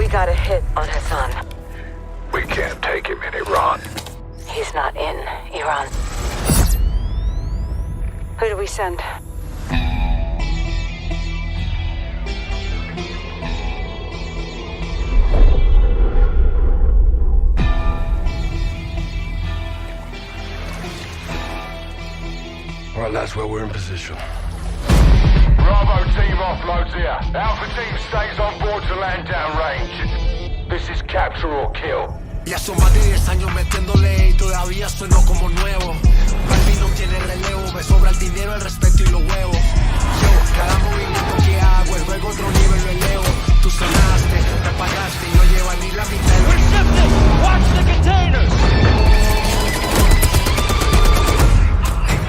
We got a hit on Hassan. We can't take him in Iran. He's not in Iran. Who do we send? All right, lads, well, we're in position. Bravo team offloads here. Alpha team stays on board to land down range. This is capture or kill. Ya son más de 10 años metiéndole y todavía sueno como nuevo. Balvin no tiene relevo, me sobra el dinero, el respeto y los huevos. Yo, cada movimiento que hago es luego otro nivel lo elevo. Tú sonaste, te apagaste y no lleva ni la mitad de lo We're shifting! Watch the containers!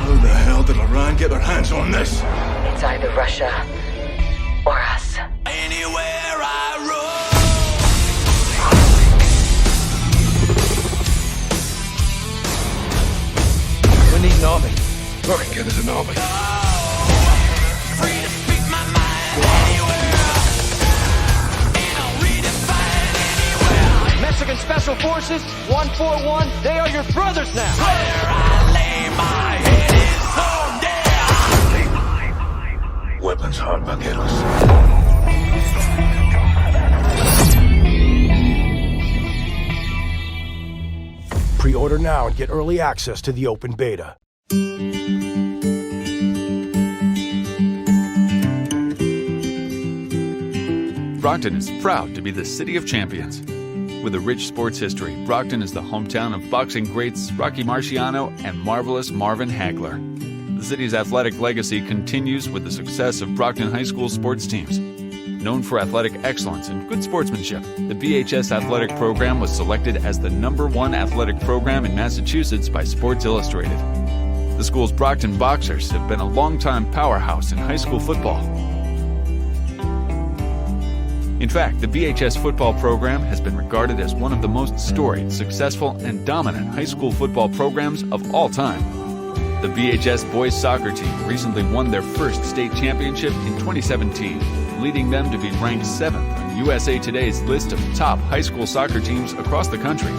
How the hell did Iran get their hands on this? It's either Russia or us. Anywhere I roam. We need an army. I can get us an army. Free to speak my mind anywhere. And I'll redefine anywhere. Mexican Special Forces, 141, they are your brothers now. Where I lay my head is home, yeah. Weapons hard, vaqueros. Pre-order now and get early access to the open beta. Brockton is proud to be the city of champions. With a rich sports history, Brockton is the hometown of boxing greats Rocky Marciano and marvelous Marvin Hagler. The city's athletic legacy continues with the success of Brockton High School sports teams. Known for athletic excellence and good sportsmanship, the BHS athletic program was selected as the #1 athletic program in Massachusetts by Sports Illustrated. The school's Brockton Boxers have been a longtime powerhouse in high school football. In fact, the BHS football program has been regarded as one of the most storied, successful, and dominant high school football programs of all time. The BHS boys soccer team recently won their first state championship in 2017, leading them to be ranked 7th on USA Today's list of top high school soccer teams across the country.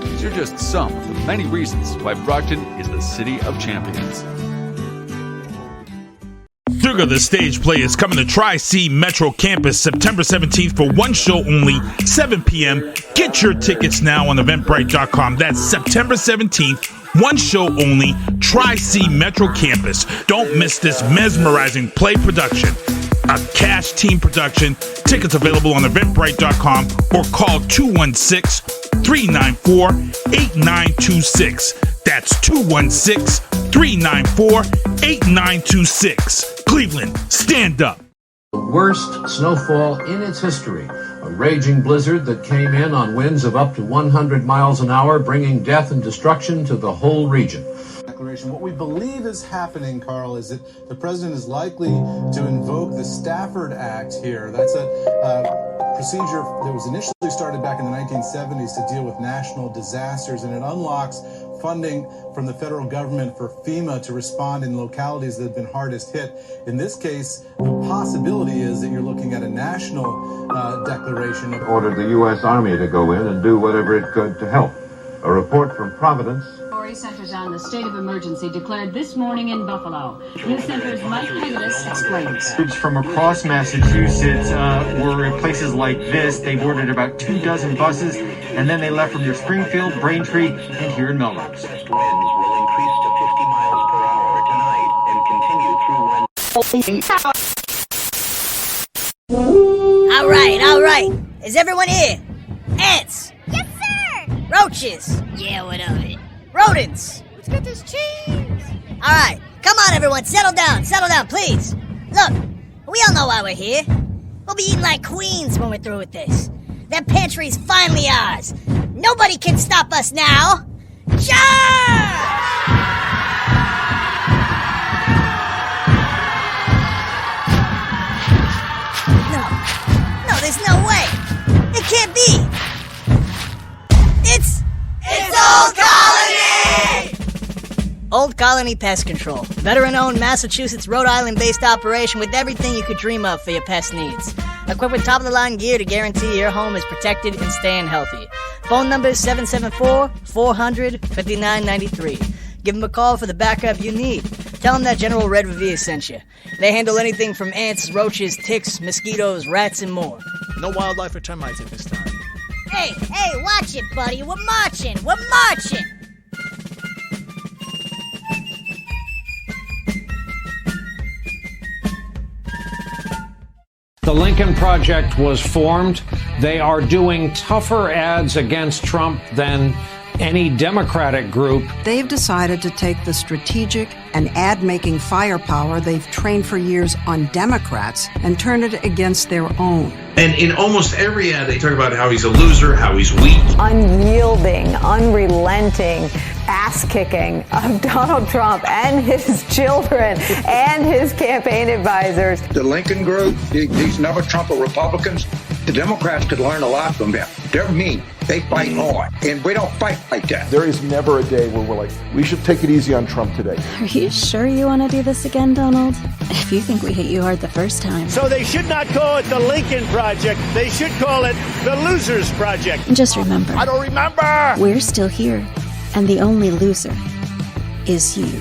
These are just some of the many reasons why Brockton is the city of champions. Sugar the Stage Play is coming to Tri-C Metro Campus September 17th for one show only, 7 p.m. Get your tickets now on Eventbrite.com. That's September 17th, one show only, Tri-C Metro Campus. Don't miss this mesmerizing play production. A cash team production. Tickets available on Eventbrite.com or call 216-394-8926. That's 216-394-8926. Cleveland, stand up. The worst snowfall in its history. A raging blizzard that came in on winds of up to 100 miles an hour, bringing death and destruction to the whole region. What we believe is happening, Carl, is that the president is likely to invoke the Stafford Act here. That's a procedure that was initially started back in the 1970s to deal with national disasters, and it unlocks funding from the federal government for FEMA to respond in localities that have been hardest hit. In this case, the possibility is that you're looking at a national declaration. Ordered the U.S. Army to go in and do whatever it could to help. A report from Providence. Centers on the state of emergency declared this morning in Buffalo. News Center's Mike Pegasus explains. Troops from across Massachusetts were in places like this. They boarded about 24 buses, and then they left from near Springfield, Braintree, and here in Melrose. Winds will increase to 50 miles per hour tonight and continue through All right. Is everyone here? Ants. Yes, sir. Roaches. Yeah, what of it? Rodents. Let's get this cheese. All right, come on, everyone, settle down, please. Look, we all know why we're here. We'll be eating like queens when we're through with this. That pantry's finally ours. Nobody can stop us now. Charge! No, there's no way. It can't be. It's Old Colony! Old Colony Pest Control. Veteran-owned Massachusetts, Rhode Island-based operation with everything you could dream of for your pest needs. Equipped with top-of-the-line gear to guarantee your home is protected and staying healthy. Phone number is 774-400-5993. Give them a call for the backup you need. Tell them that General Red Revere sent you. They handle anything from ants, roaches, ticks, mosquitoes, rats, and more. No wildlife or termites at this time. Hey, watch it, buddy. We're marching. We're marching. The Lincoln Project was formed. They are doing tougher ads against Trump than any Democratic group. They've decided to take the strategic and ad-making firepower they've trained for years on Democrats and turn it against their own. And in almost every ad, they talk about how he's a loser, how he's weak. Unyielding, unrelenting ass-kicking of Donald Trump and his children and his campaign advisors. The Lincoln group, these never Trump Republicans, the Democrats could learn a lot from them. They're mean. They fight hard. And we don't fight like that. There is never a day where we're like, we should take it easy on Trump today. Are you sure you want to do this again, Donald? If you think we hit you hard the first time. So they should not call it the Lincoln Project. They should call it the Losers Project. Just remember. I don't remember. We're still here. And the only loser is you.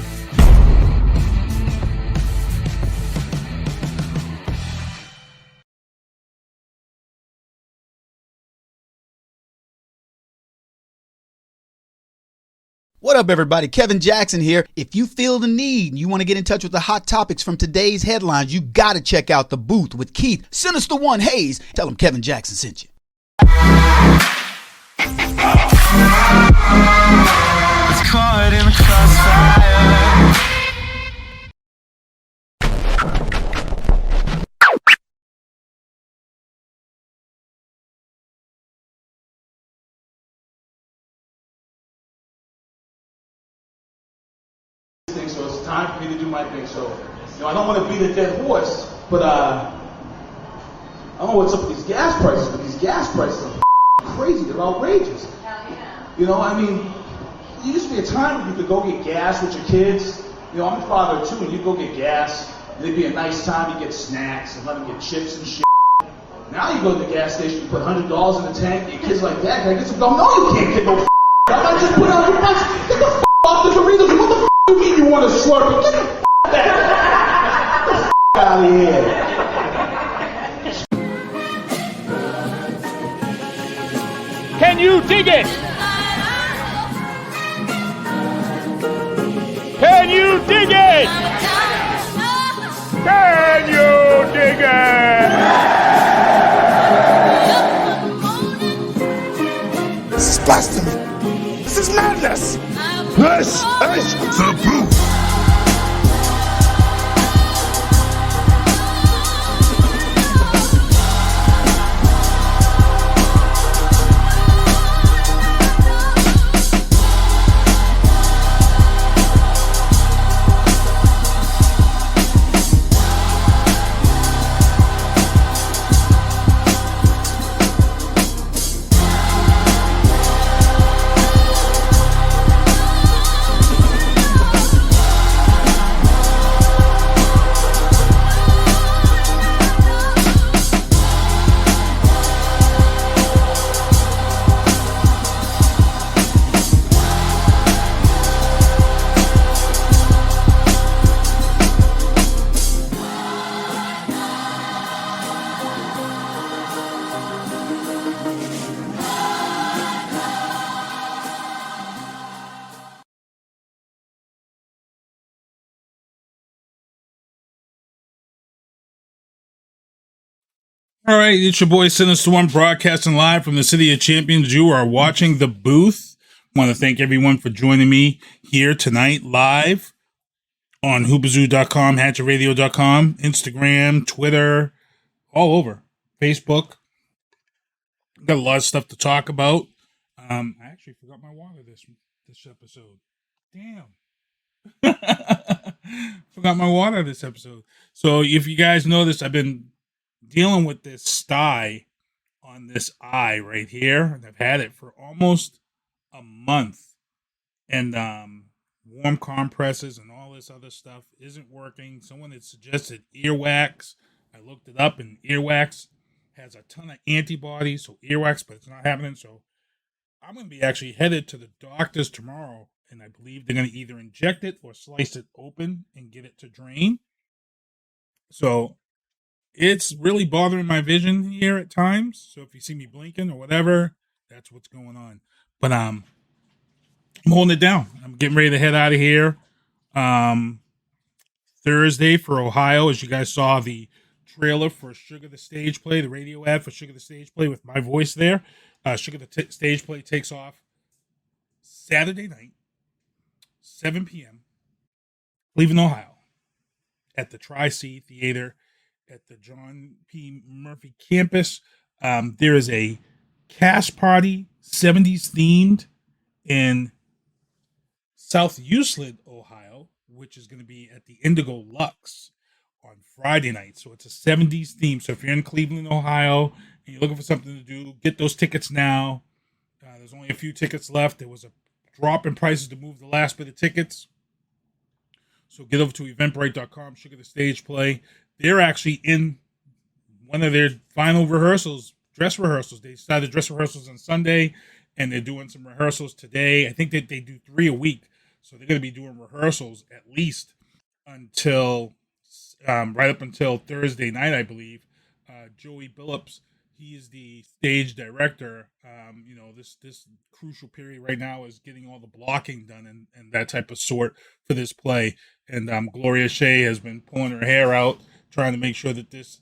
What up, everybody? Kevin Jackson here. If you feel the need and you want to get in touch with the hot topics from today's headlines, you got to check out The Booth with Keith Sinister One Hayes. Tell him Kevin Jackson sent you. It's caught in the crossfire. So it's time for me to do my thing. So, I don't want to beat a dead horse, but I don't know what's up with these gas prices, but these gas prices are crazy. They're outrageous. I mean, there used to be a time when you could go get gas with your kids. I'm a father too, and you go get gas. And it'd be a nice time. You get snacks and let them get chips and shit. Now you go to the gas station, you put $100 in the tank. Your kids like, Dad, can I get some? No, you can't get no. I just put out your nuts. Get the off the Doritos. What the you mean you want to slurp it? Get the out of here. Can you dig it? Can you dig it? Can you dig it? This is blasphemy. This is madness. This is the Booth. All right, it's your boy Sinister One broadcasting live from the City of Champions. You are watching The Booth. I want to thank everyone for joining me here tonight live on hoopazoo.com, hatchetradio.com, Instagram, Twitter, all over, Facebook. Got a lot of stuff to talk about. I actually forgot my water this episode. Damn. Forgot my water this episode. So if you guys notice, I've been dealing with this sty on this eye right here, and I've had it for almost a month. And warm compresses and all this other stuff isn't working. Someone had suggested earwax. I looked it up, and earwax has a ton of antibodies, so earwax, but it's not happening. So I'm going to be actually headed to the doctor's tomorrow, and I believe they're going to either inject it or slice it open and get it to drain. So it's really bothering my vision here at times. So if you see me blinking or whatever, that's what's going on. But I'm holding it down. I'm getting ready to head out of here. Thursday for Ohio, as you guys saw the trailer for Sugar the Stage Play, the radio ad for Sugar the Stage Play with my voice there. Sugar the Stage Play takes off Saturday night, 7 p.m., Cleveland, Ohio, at the Tri-C Theater at the John P. Murphy campus. There is a cast party, 70s themed, in South Euclid, Ohio, which is going to be at the Indigo Lux on Friday night. So it's a 70s theme. So if you're in Cleveland, Ohio, and you're looking for something to do, get those tickets now. There's only a few tickets left. There was a drop in prices to move the last bit of tickets. So get over to eventbrite.com, Sugar the Stage Play. They're actually in one of their final rehearsals, dress rehearsals. They started dress rehearsals on Sunday, and they're doing some rehearsals today. I think that they do 3 a week. So they're going to be doing rehearsals at least until right up until Thursday night, I believe. Joey Billups, he is the stage director. This crucial period right now is getting all the blocking done and that type of sort for this play. And Gloria Shea has been pulling her hair out, trying to make sure that this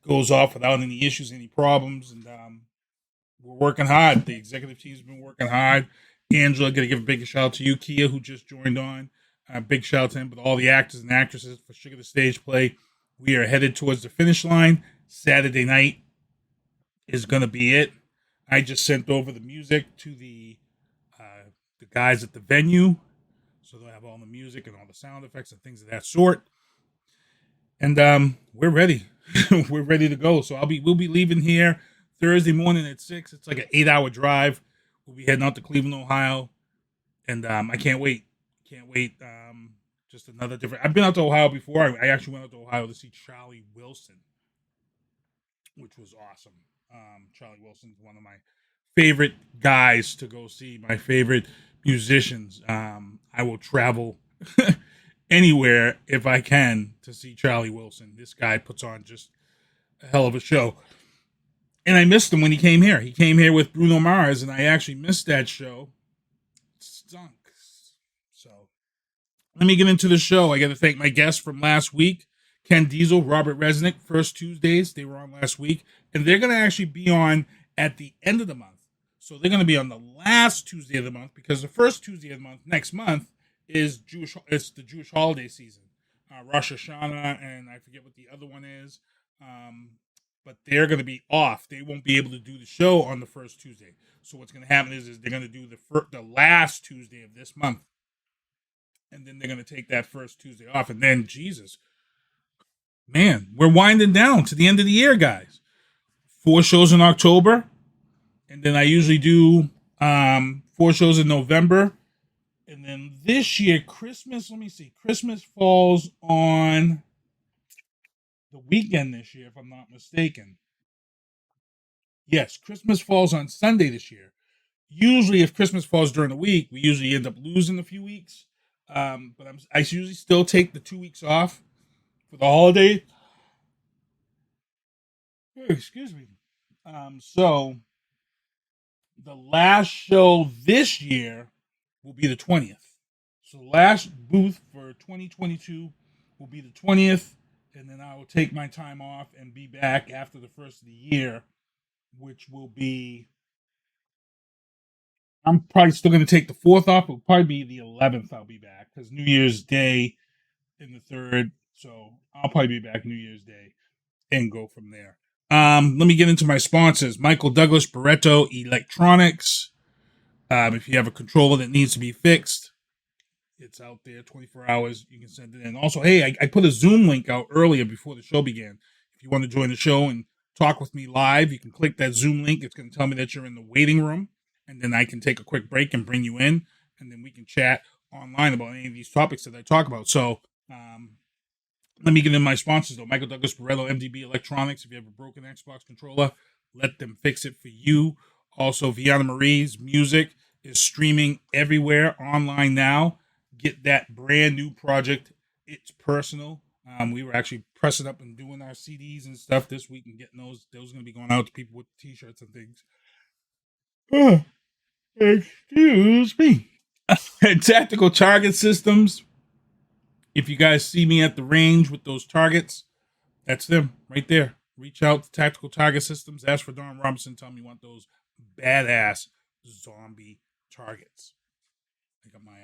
goes off without any issues, any problems. And we're working hard. The executive team's been working hard. Angela, got to give a big shout out to you. Kia, who just joined on. Big shout out to him, but all the actors and actresses for Sugar the Stage Play. We are headed towards the finish line. Saturday night is going to be it. I just sent over the music to the guys at the venue, so they'll have all the music and all the sound effects and things of that sort. And we're ready. We're ready to go. So we'll be leaving here Thursday morning at 6. It's like an 8-hour drive. We'll be heading out to Cleveland, Ohio, and I can't wait. Can't wait. Just another different. I've been out to Ohio before. I actually went out to Ohio to see Charlie Wilson, which was awesome. Charlie Wilson's one of my favorite guys to go see. My favorite musicians. I will travel anywhere if I can to see Charlie Wilson. This guy puts on just a hell of a show. And I missed him when he came here. He came here with Bruno Mars, and I actually missed that show. It stunk. So let me get into the show. I got to thank my guests from last week, Ken Diesel, Robert Resnick, first Tuesdays. They were on last week. And they're going to actually be on at the end of the month. So they're going to be on the last Tuesday of the month, because the first Tuesday of the month, next month, is it's the Jewish holiday season. Rosh Hashanah, and I forget what the other one is. But they're going to be off. They won't be able to do the show on the first Tuesday. So what's going to happen is they're going to do the last Tuesday of this month. And then they're going to take that first Tuesday off. And then, Jesus, man, we're winding down to the end of the year, guys. 4 shows in October. And then I usually do 4 shows in November. And then this year, Christmas, let me see. Christmas falls on the weekend this year, if I'm not mistaken. Yes, Christmas falls on Sunday this year. Usually, if Christmas falls during the week, we usually end up losing a few weeks. But I usually still take the 2 weeks off for the holiday. Excuse me. So the last show this year will be the 20th. So the last booth for 2022 will be the 20th. And then I will take my time off and be back after the first of the year, which will be, I'm probably still going to take the 4th off. It'll probably be the 11th I'll be back, because New Year's Day in the 3rd. So I'll probably be back New Year's Day and go from there. Let me get into my sponsors. Michael Douglas Barreto Electronics. If you have a controller that needs to be fixed, it's out there 24 hours. You can send it in. Also, hey, I put a Zoom link out earlier before the show began. If you want to join the show and talk with me live, you can click that Zoom link. It's going to tell me that you're in the waiting room, and then I can take a quick break and bring you in, and then we can chat online about any of these topics that I talk about. So Let me get in my sponsors, though. Michael Douglas Borello, MDB Electronics. If you have a broken Xbox controller, let them fix it for you. Also, Viana Marie's music is streaming everywhere online now. Get that brand new project. It's personal. We were actually pressing up and doing our CDs and stuff this week and getting those. Those are going to be going out to people with T-shirts and things. Excuse me. Tactical target systems. If you guys see me at the range with those targets, that's them right there. Reach out to Tactical Target Systems. Ask for Don Robinson. Tell me you want those badass zombie targets. I got my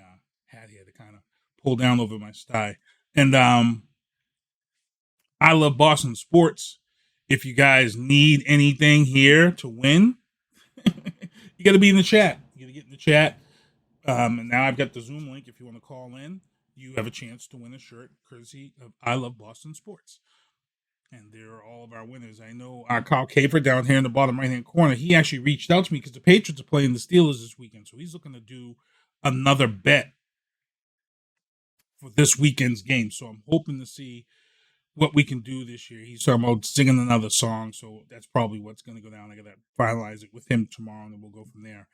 hat here to kind of pull down over my sty. And I love Boston sports. If you guys need anything here to win, you got to be in the chat. You got to get in the chat. And now I've got the Zoom link. If you want to call in, you have a chance to win a shirt courtesy of I Love Boston Sports. And they're all of our winners. I know Carl Kafer down here in the bottom right-hand corner, he actually reached out to me because the Patriots are playing the Steelers this weekend. So he's looking to do another bet for this weekend's game. So I'm hoping to see what we can do this year. He's talking about singing another song. So that's probably what's going to go down. I got to finalize it with him tomorrow, and then we'll go from there.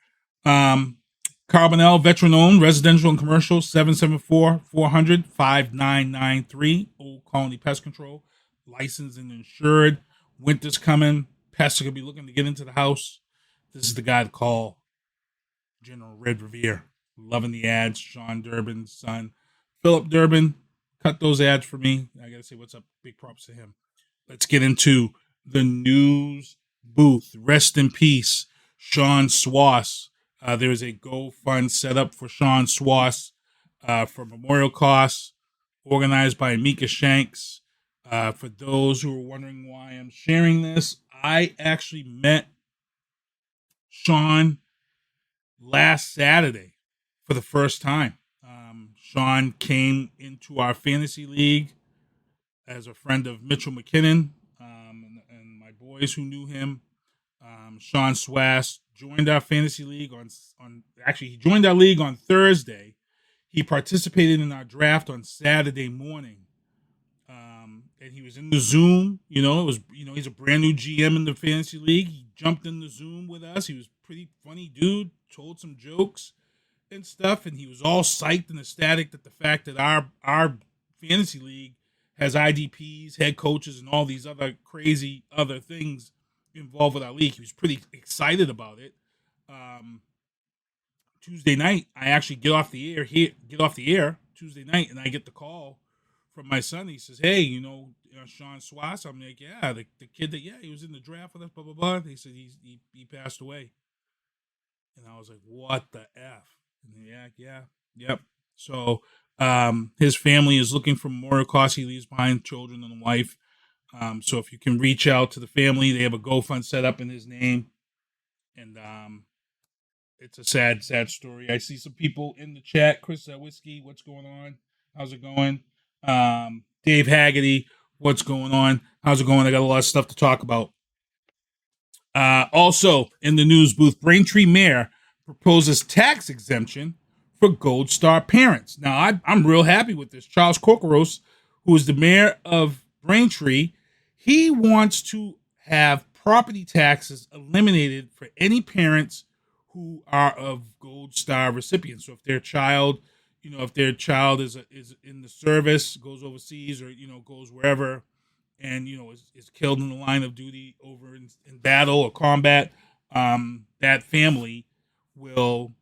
Carbonell, veteran-owned, residential and commercial, 774-400-5993. Old Colony Pest Control. Licensed and insured. Winter's coming. Pests are going to be looking to get into the house. This is the guy to call. General Red Revere. Loving the ads. Sean Durbin's son. Philip Durbin. Cut those ads for me. I got to say what's up. Big props to him. Let's get into the news booth. Rest in peace, Shaun Swass. There is a GoFund set up for Shaun Swass for memorial costs, organized by Mika Shanks. For those who are wondering why I'm sharing this, I actually met Shaun last Saturday for the first time. Shaun came into our fantasy league as a friend of Mitchell McKinnon and my boys who knew him. Shaun Swass joined our fantasy league he joined our league on Thursday. He participated in our draft on Saturday morning. And he was in the Zoom, he's a brand new GM in the fantasy league. He jumped in the Zoom with us. He was a pretty funny dude, told some jokes and stuff. And he was all psyched and ecstatic at the fact that our fantasy league has IDPs, head coaches, and all these other crazy other things involved with our league. He was pretty excited about it. Tuesday night, I actually get off the air Tuesday night, and I get the call from my son. He says, "Hey, Shaun Swass." I'm like, "Yeah, the kid that he was in the draft with us, blah blah blah." He said he passed away, and I was like, "What the f?" And yep. So his family is looking for memorial costs. He leaves behind children and a wife. So if you can reach out to the family, they have a GoFund set up in his name, and it's a sad story. I see some people in the chat. Chris Whiskey, what's going on? How's it going? Dave Haggerty, what's going on? How's it going? I got a lot of stuff to talk about. Also in the news booth, Braintree Mayor proposes tax exemption for Gold Star parents. Now, I'm real happy with this. Charles Kokoros, who is the mayor of Braintree, he wants to have property taxes eliminated for any parents who are of Gold Star recipients. So if their child is in the service, goes overseas, or goes wherever, and is killed in the line of duty over in battle or combat, that family will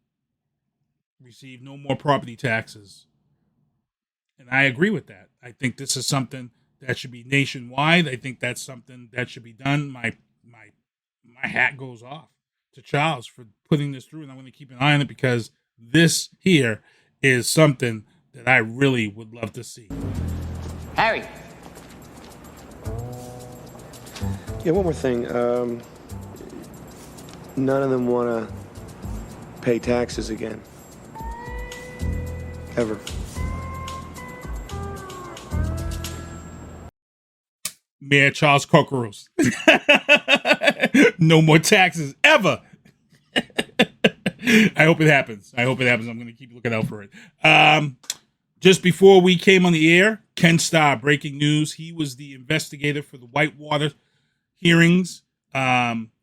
receive no more property taxes. And I agree with that. I think this is something that should be nationwide. I think that's something that should be done. My hat goes off to Charles for putting this through, and I'm going to keep an eye on it because this here is something that I really would love to see. Harry. Yeah, one more thing. None of them want to pay taxes again. Ever. Mayor Charles Kokoros. No more taxes ever. I hope it happens. I'm going to keep looking out for it. Just before we came on the air, Ken Starr, breaking news. He was the investigator for the Whitewater hearings.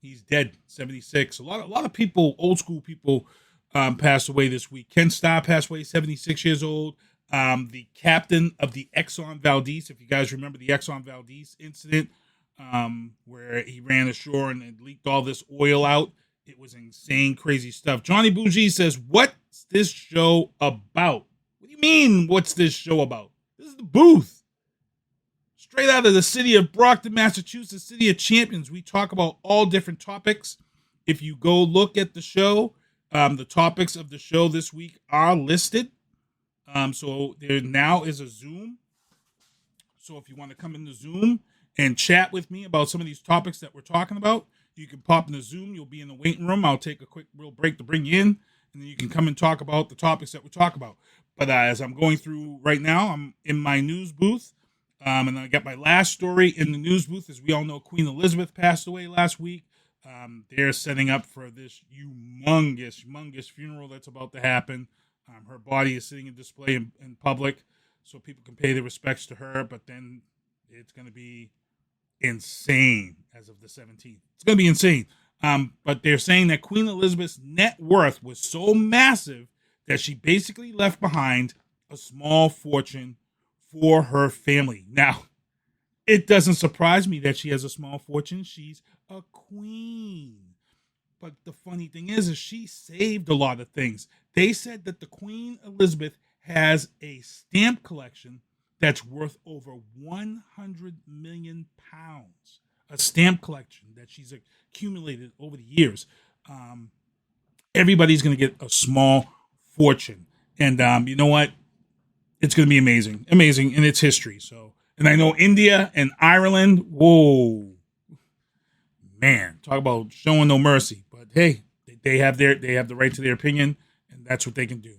He's dead, 76. A lot of people, old school people, passed away this week. Ken Starr passed away, 76 years old. The captain of the Exxon Valdez, if you guys remember the Exxon Valdez incident, where he ran ashore and it leaked all this oil out. It was insane, crazy stuff. Johnny Bougie says, what's this show about? What do you mean, what's this show about? This is the booth. Straight out of the city of Brockton, Massachusetts, city of champions. We talk about all different topics. If you go look at the show, the topics of the show this week are listed. So there now is a Zoom. So if you want to come in the Zoom and chat with me about some of these topics that we're talking about, you can pop in the Zoom. You'll be in the waiting room. I'll take a quick real break to bring you in, and then you can come and talk about the topics that we talk about. But as I'm going through right now, I'm in my news booth, and I got my last story in the news booth. As we all know, Queen Elizabeth passed away last week. They're setting up for this humongous funeral that's about to happen. Her body is sitting in display in public so people can pay their respects to her, but then it's going to be insane as of the 17th. It's going to be insane. But they're saying that Queen Elizabeth's net worth was so massive that she basically left behind a small fortune for her family. Now, it doesn't surprise me that she has a small fortune. She's a queen. But the funny thing is she saved a lot of things. They said that the Queen Elizabeth has a stamp collection that's worth over 100 million pounds. A stamp collection that she's accumulated over the years. Everybody's going to get a small fortune. And you know what? It's going to be amazing. Amazing in its history. So, and I know India and Ireland, whoa. Man, talk about showing no mercy. But hey, they have the right to their opinion, and that's what they can do.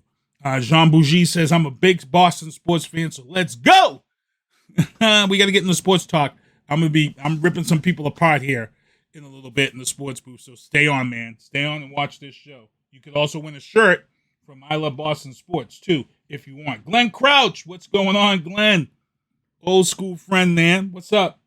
Jean Bougie says, I'm a big Boston sports fan, so let's go. We got to get in the sports talk. I'm ripping some people apart here in a little bit in the sports booth. So stay on, man. Stay on and watch this show. You could also win a shirt from I Love Boston Sports, too, if you want. Glenn Crouch, what's going on, Glenn? Old school friend, man. What's up?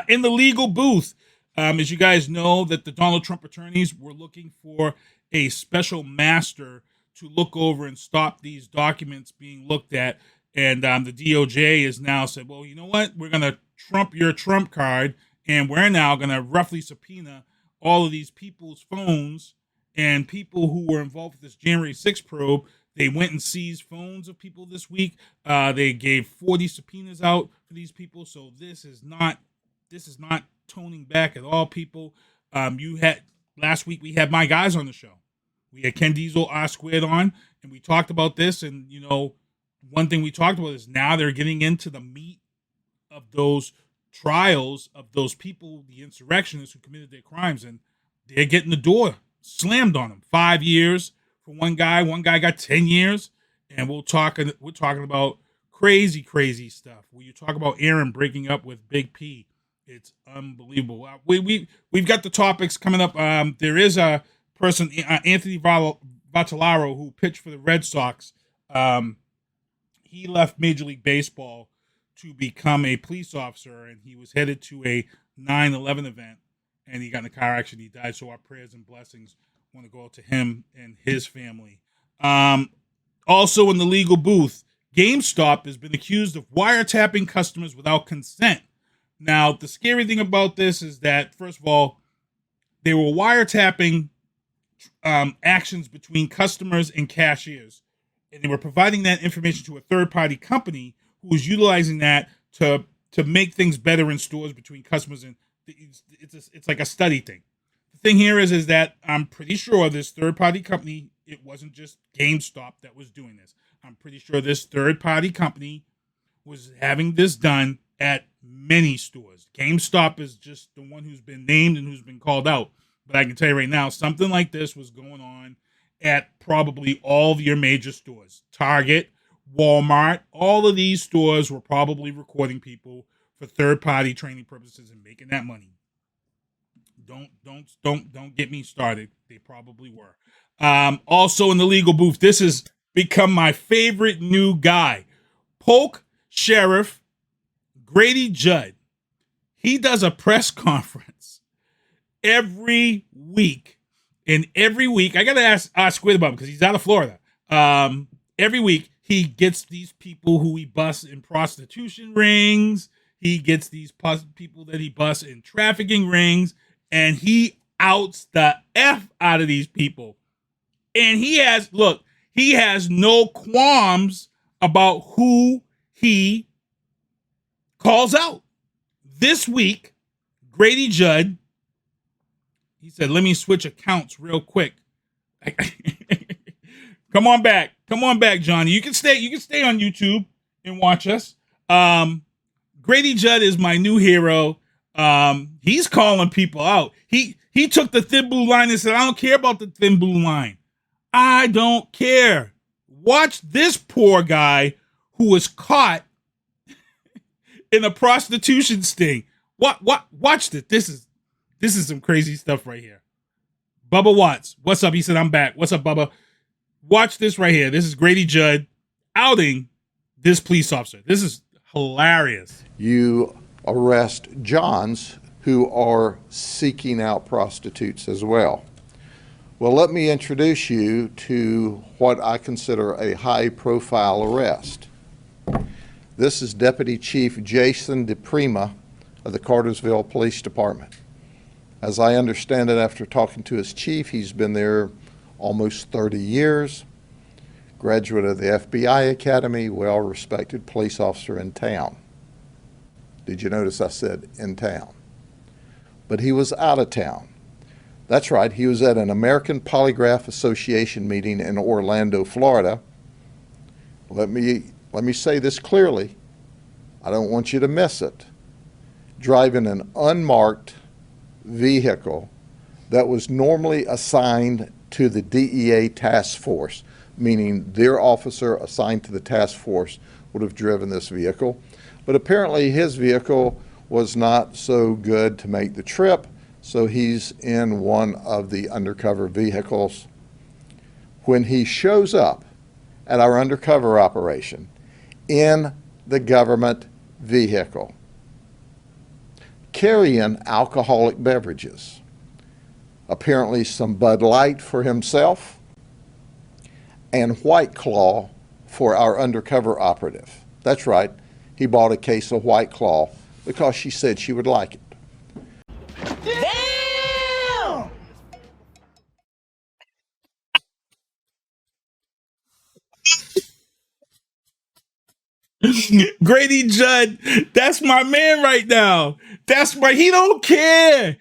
In the legal booth, as you guys know, that the Donald Trump attorneys were looking for a special master to look over and stop these documents being looked at. And the DOJ has now said, well, you know what? We're going to trump your Trump card, and we're now going to roughly subpoena all of these people's phones and people who were involved with this January 6th probe. They went and seized phones of people this week. They gave 40 subpoenas out for these people. So this is not toning back at all, people. Last week we had my guys on the show. We had Ken Diesel, R Squared on, and we talked about this. And, you know, one thing we talked about is now they're getting into the meat of those trials of those people, the insurrectionists who committed their crimes, and they're getting the door slammed on them. 5 years for one guy. One guy got 10 years, and we're talking about crazy stuff. When you talk about Aaron breaking up with Big P, it's unbelievable. We've got the topics coming up. There is a person, Anthony Votolaro, who pitched for the Red Sox. He left Major League Baseball to become a police officer, and he was headed to a 9/11 event, and he got in a car accident. He died. So our prayers and blessings want to go out to him and his family. Also in the legal booth, GameStop has been accused of wiretapping customers without consent. Now, the scary thing about this is that, first of all, they were wiretapping actions between customers and cashiers, and they were providing that information to a third-party company who was utilizing that to make things better in stores between customers, and it's like a study thing. The thing here is that I'm pretty sure this third-party company, it wasn't just GameStop that was doing this. I'm pretty sure this third-party company was having this done at many stores. GameStop is just the one who's been named and who's been called out. But I can tell you right now, something like this was going on at probably all of your major stores. Target, Walmart, all of these stores were probably recording people for third-party training purposes and making that money. Don't get me started. They probably were. Also in the legal booth, this is become my favorite new guy. Polk, Sherriff, Grady, Judd. He does a press conference every week. And every week, I got to ask Squid about him because he's out of Florida. Every week, he gets these people who he busts in prostitution rings. He gets these people that he busts in trafficking rings. And he outs the F out of these people. And he has no qualms about who he calls out. This week, Grady Judd, he said, let me switch accounts real quick. Come on back, Johnny. You can stay on YouTube and watch us. Grady Judd is my new hero. He's calling people out. He took the thin blue line and said, I don't care about the thin blue line. I don't care. Watch this poor guy who was caught in a prostitution sting. Watch this. This is some crazy stuff right here. Bubba Watts, what's up? He said, I'm back. What's up, Bubba? Watch this right here. This is Grady Judd outing this police officer. This is hilarious. You arrest Johns who are seeking out prostitutes as well. Well, let me introduce you to what I consider a high-profile arrest. This is Deputy Chief Jason DePrima of the Cartersville Police Department. As I understand it, after talking to his chief, he's been there almost 30 years, graduate of the FBI Academy, well-respected police officer in town. Did you notice I said in town? But he was out of town. That's right, he was at an American Polygraph Association meeting in Orlando, Florida. Let me say this clearly. I don't want you to miss it. Driving an unmarked vehicle that was normally assigned to the DEA task force, meaning their officer assigned to the task force would have driven this vehicle. But apparently his vehicle was not so good to make the trip, so he's in one of the undercover vehicles. When he shows up at our undercover operation in the government vehicle, carrying alcoholic beverages, apparently some Bud Light for himself and White Claw for our undercover operative. That's right, he bought a case of White Claw because she said she would like it. Damn! Grady Judd, that's my man right now. He don't care.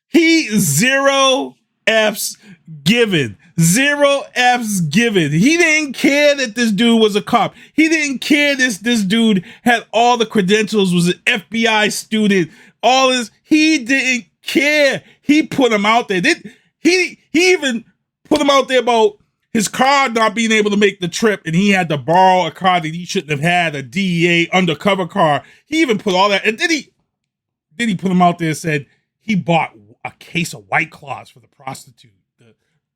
He 0 F's given. 0 F's given. He didn't care that this dude was a cop. He didn't care this dude had all the credentials, was an FBI student, all this. He didn't care. He put him out there. He even put him out there about his car not being able to make the trip, and he had to borrow a car that he shouldn't have had, a DEA undercover car. He even put all that, and then he put him out there and said he bought a case of White Claws for the prostitute,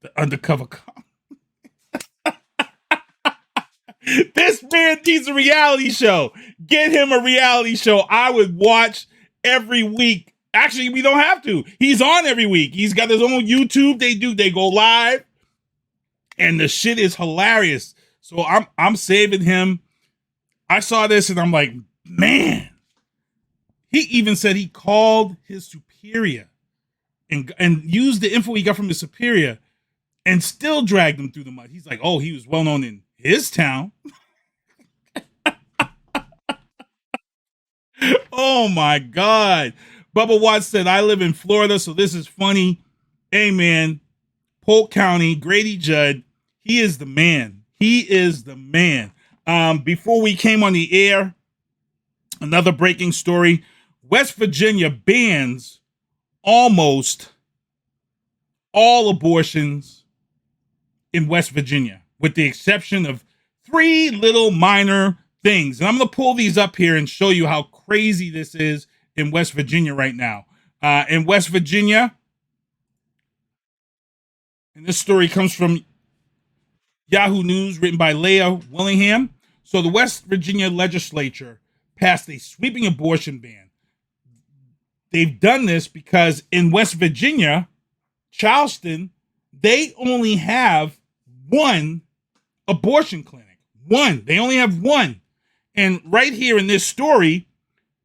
the undercover cop. This man needs a reality show. Get him a reality show. I would watch every week. Actually, we don't have to. He's on every week. He's got his own YouTube. They go live. And the shit is hilarious. So I'm saving him. I saw this and I'm like, man. He even said he called his superior and used the info he got from his superior and still dragged him through the mud. He's like, oh, he was well known in his town. Oh my God. Bubba Watts said, I live in Florida, so this is funny. Hey man, Polk County, Grady Judd, he is the man. He is the man. Before we came on the air, another breaking story. West Virginia bans almost all abortions in West Virginia, with the exception of 3 little minor things. And I'm going to pull these up here and show you how crazy this is in West Virginia right now. In West Virginia, and this story comes from Yahoo News, written by Leah Willingham. So the West Virginia legislature passed a sweeping abortion ban. They've done this because in West Virginia, Charleston, they only have one abortion clinic. One. They only have one. And right here in this story,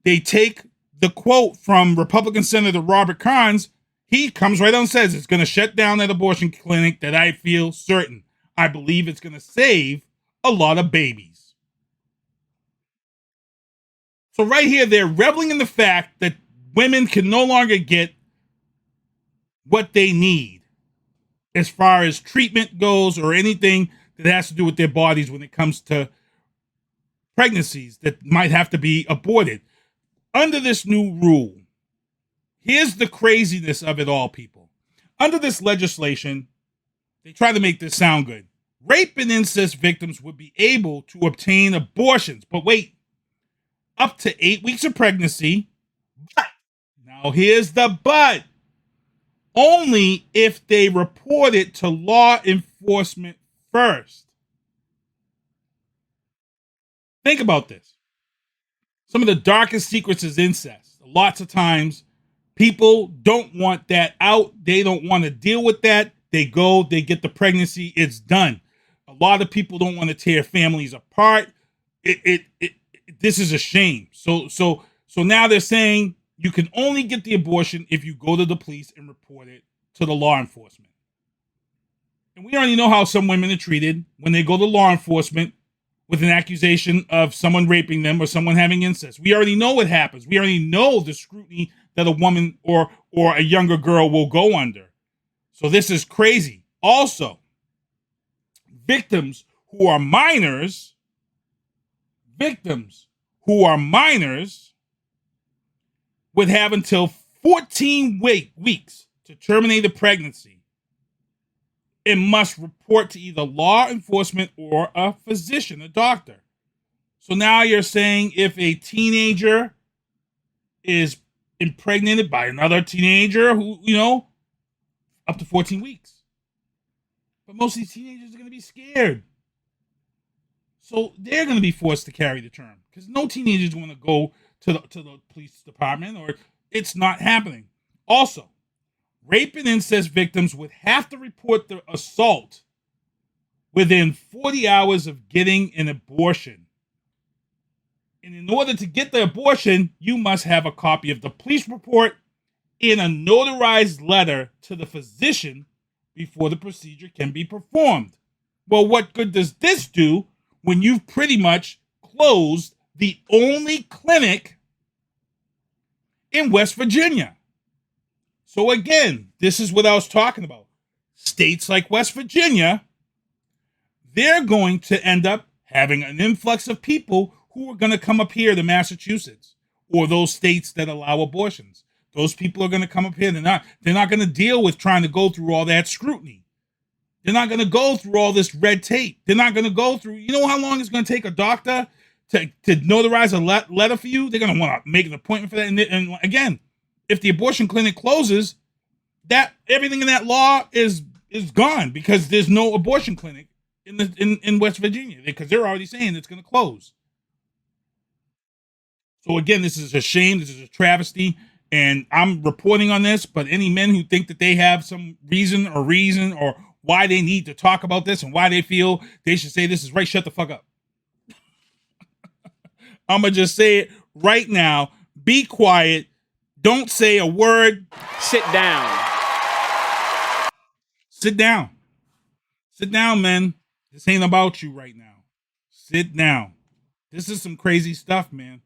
they take the quote from Republican Senator Robert Carnes. He comes right out and says, it's going to shut down that abortion clinic that I feel certain. I believe it's going to save a lot of babies. So right here, they're reveling in the fact that women can no longer get what they need as far as treatment goes or anything that has to do with their bodies when it comes to pregnancies that might have to be aborted. Under this new rule, here's the craziness of it all, people. Under this legislation, they try to make this sound good. Rape and incest victims would be able to obtain abortions, but wait, up to 8 weeks of pregnancy. But, now here's the but. Only if they report it to law enforcement first. Think about this. Some of the darkest secrets is incest. Lots of times, people don't want that out. They don't want to deal with that. They go, they get the pregnancy, it's done. A lot of people don't want to tear families apart. This is a shame. So now they're saying you can only get the abortion if you go to the police and report it to the law enforcement. And we already know how some women are treated when they go to law enforcement with an accusation of someone raping them or someone having incest. We already know what happens. We already know the scrutiny that a woman or a younger girl will go under. So this is crazy. Also, victims who are minors would have until 14 weeks to terminate a pregnancy and must report to either law enforcement or a physician, a doctor. So now you're saying if a teenager is impregnated by another teenager who, up to 14 weeks. But most of these teenagers are going to be scared. So they're going to be forced to carry the term because no teenager is going to go to the police department, or it's not happening. Also, rape and incest victims would have to report the assault within 40 hours of getting an abortion. And in order to get the abortion, you must have a copy of the police report in a notarized letter to the physician before the procedure can be performed. Well, what good does this do when you've pretty much closed the only clinic in West Virginia? So again, this is what I was talking about. States like West Virginia, they're going to end up having an influx of people who are going to come up here to Massachusetts or those states that allow abortions. Those people are going to come up here. They're not going to deal with trying to go through all that scrutiny. They're not going to go through all this red tape. They're not going to go through, you know how long it's going to take a doctor to notarize a letter for you? They're going to want to make an appointment for that. And again, if the abortion clinic closes, that everything in that law is gone because there's no abortion clinic in West Virginia because they're already saying it's going to close. So again, this is a shame. This is a travesty. And I'm reporting on this, but any men who think that they have some reason or why they need to talk about this and why they feel they should say this is right, shut the fuck up. I'm going to just say it right now. Be quiet. Don't say a word. Sit down. Sit down. Sit down, man. This ain't about you right now. Sit down. This is some crazy stuff, man.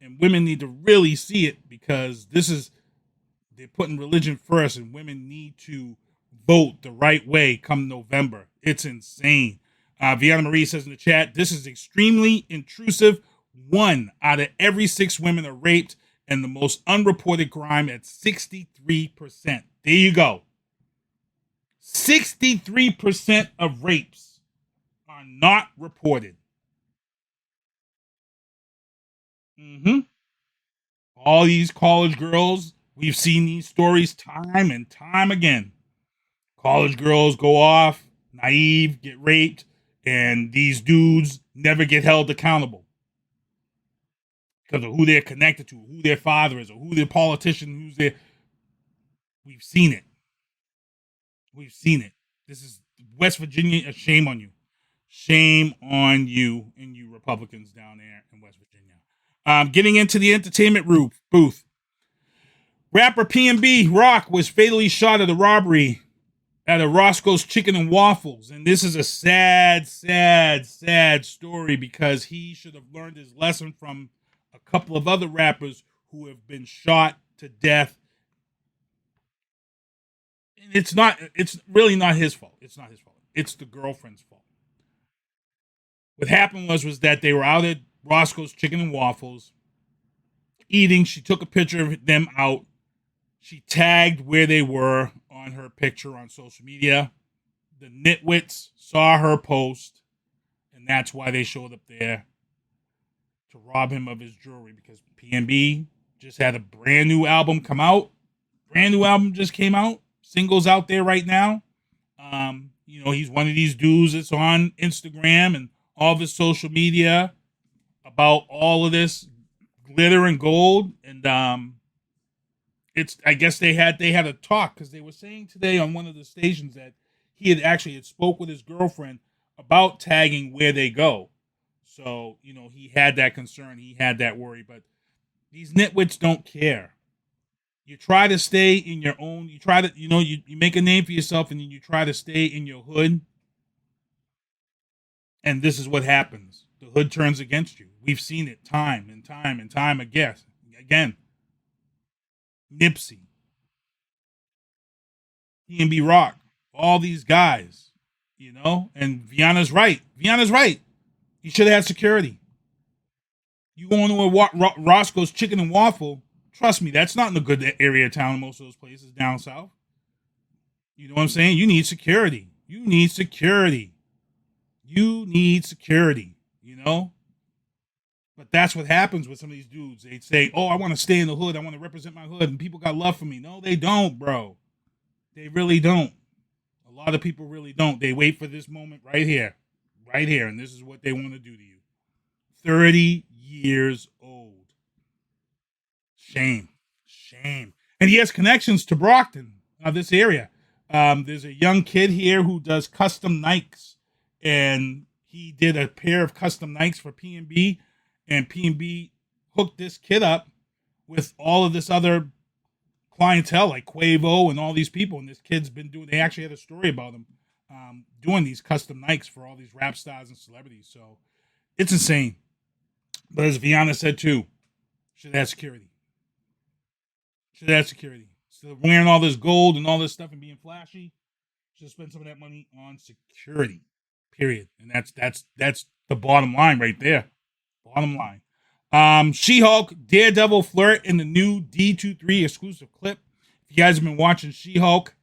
And women need to really see it because they're putting religion first and women need to vote the right way come November. It's insane. Vianna Marie says in the chat, this is extremely intrusive. 1 out of every 6 women are raped and the most unreported crime at 63%. There you go. 63% of rapes are not reported. All these college girls, we've seen these stories time and time again. College girls go off, naive, get raped, and these dudes never get held accountable because of who they're connected to, who their father is, or who their politician, who's their... We've seen it. We've seen it. This is West Virginia. Shame on you. Shame on you and you Republicans down there in West Virginia. Getting into the entertainment booth. Rapper P&B Rock was fatally shot at a robbery at a Roscoe's Chicken and Waffles. And this is a sad, sad, sad story because he should have learned his lesson from a couple of other rappers who have been shot to death. And it's really not his fault. It's not his fault. It's the girlfriend's fault. What happened was that they were out at Roscoe's Chicken and Waffles eating. She took a picture of them out. She tagged where they were on her picture on social media. The nitwits saw her post, and that's why they showed up there to rob him of his jewelry, because P&B just had a brand new album come out. Brand new album just came out. Singles out there right now. He's one of these dudes that's on Instagram and all of his social media about all of this glitter and gold. And I guess they had a talk, because they were saying today on one of the stations that he had spoke with his girlfriend about tagging where they go. So, he had that concern, he had that worry, but these nitwits don't care. You try to stay in your own, you try to, you make a name for yourself, and then you try to stay in your hood. And this is what happens. The hood turns against you. We've seen it time and time and time again. Nipsey, P&B Rock, all these guys, and Viana's right. You should have had security. You go into a Roscoe's Chicken and Waffle, trust me, that's not in a good area of town in most of those places down south. You know what I'm saying? You need security. But that's what happens with some of these dudes. They say, oh, I want to stay in the hood. I want to represent my hood, and people got love for me. No, they don't, bro. They really don't. A lot of people really don't. They wait for this moment right here, and this is what they want to do to you. 30 years old. Shame. And he has connections to Brockton, this area. There's a young kid here who does custom Nikes, and he did a pair of custom Nikes for P&B, and P&B hooked this kid up with all of this other clientele, like Quavo and all these people. And this kid's been they actually had a story about him doing these custom Nikes for all these rap stars and celebrities. So it's insane. But as Viana said too, should have security. Instead of wearing all this gold and all this stuff and being flashy, should spend some of that money on security. Period. And that's the bottom line right there. Bottom line. She-Hulk Daredevil flirt in the new D23 exclusive clip. If you guys have been watching She-Hulk,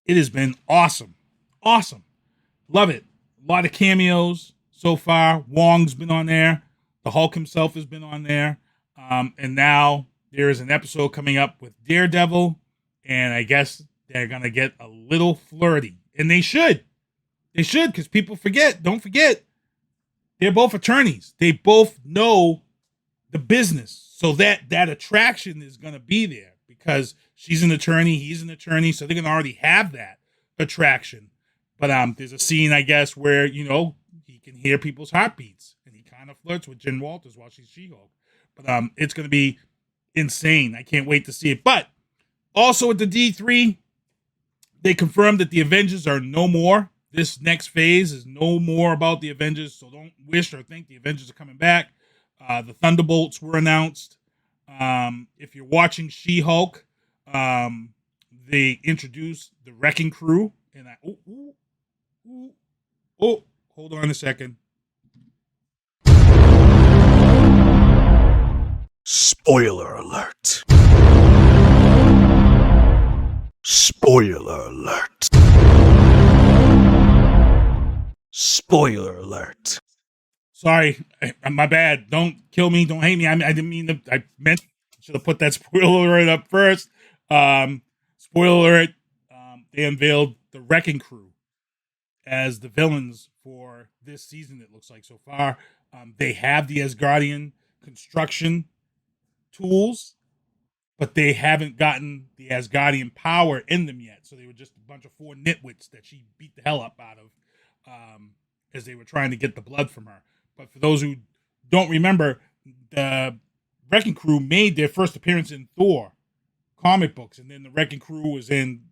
it has been awesome. Love it. A lot of cameos so far. Wong's been on there. The Hulk himself has been on there. And now there is an episode coming up with Daredevil, and I guess they're going to get a little flirty. And they should. Because people forget. Don't forget. They're both attorneys. They both know the business. So that attraction is going to be there, because she's an attorney, he's an attorney, so they're going to already have that attraction. But there's a scene, I guess, where, he can hear people's heartbeats, and he kind of flirts with Jen Walters while she's She-Hulk. But it's going to be insane. I can't wait to see it. But also at the D3, they confirmed that the Avengers are no more. This next phase is no more about the Avengers, so don't wish or think the Avengers are coming back. The Thunderbolts were announced. If you're watching She-Hulk, they introduced the Wrecking Crew. And hold on a second. Spoiler alert. Spoiler alert. Spoiler alert. Sorry, my bad. Don't kill me. Don't hate me. I didn't mean to. I should have put that spoiler alert up first. Spoiler alert. They unveiled the Wrecking Crew. as the villains for this season, it looks like so far. They have the Asgardian construction tools, but they haven't gotten the Asgardian power in them yet. So they were just a bunch of 4 nitwits that she beat the hell up out of as they were trying to get the blood from her. But for those who don't remember, the Wrecking Crew made their first appearance in Thor comic books, and then the Wrecking Crew was in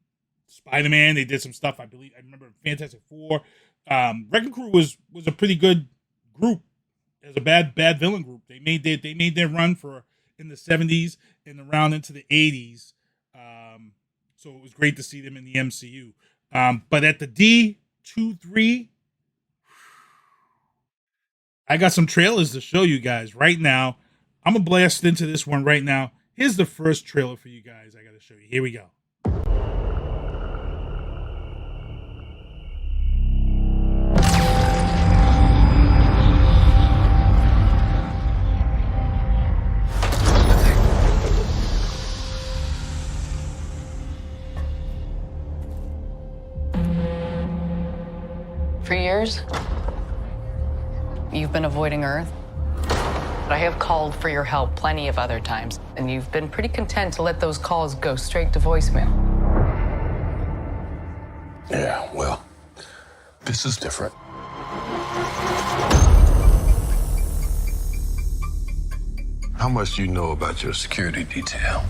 Spider-Man. They did some stuff, I believe. I remember Fantastic Four. Wrecking Crew was a pretty good group as a bad villain group. They made their run in the 70s and around into the 80s. So it was great to see them in the MCU. But at the D23, I got some trailers to show you guys right now. I'm going to blast into this one right now. Here's the first trailer for you guys I got to show you. Here we go. For years, you've been avoiding Earth. I have called for your help plenty of other times, and you've been pretty content to let those calls go straight to voicemail. Yeah, well, this is different. How much do you know about your security detail?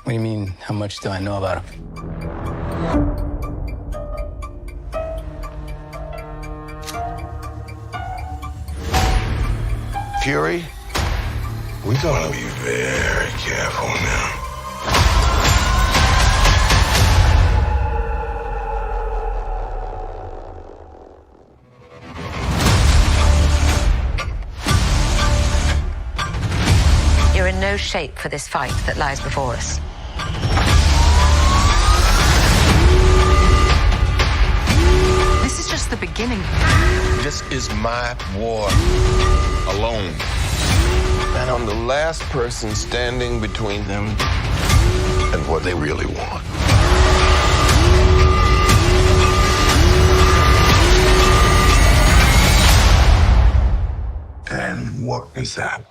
What do you mean, how much do I know about him? Fury, we gotta be very careful now. You're in no shape for this fight that lies before us. This is just the beginning. This is my war alone. And I'm the last person standing between them and what they really want. And what is that?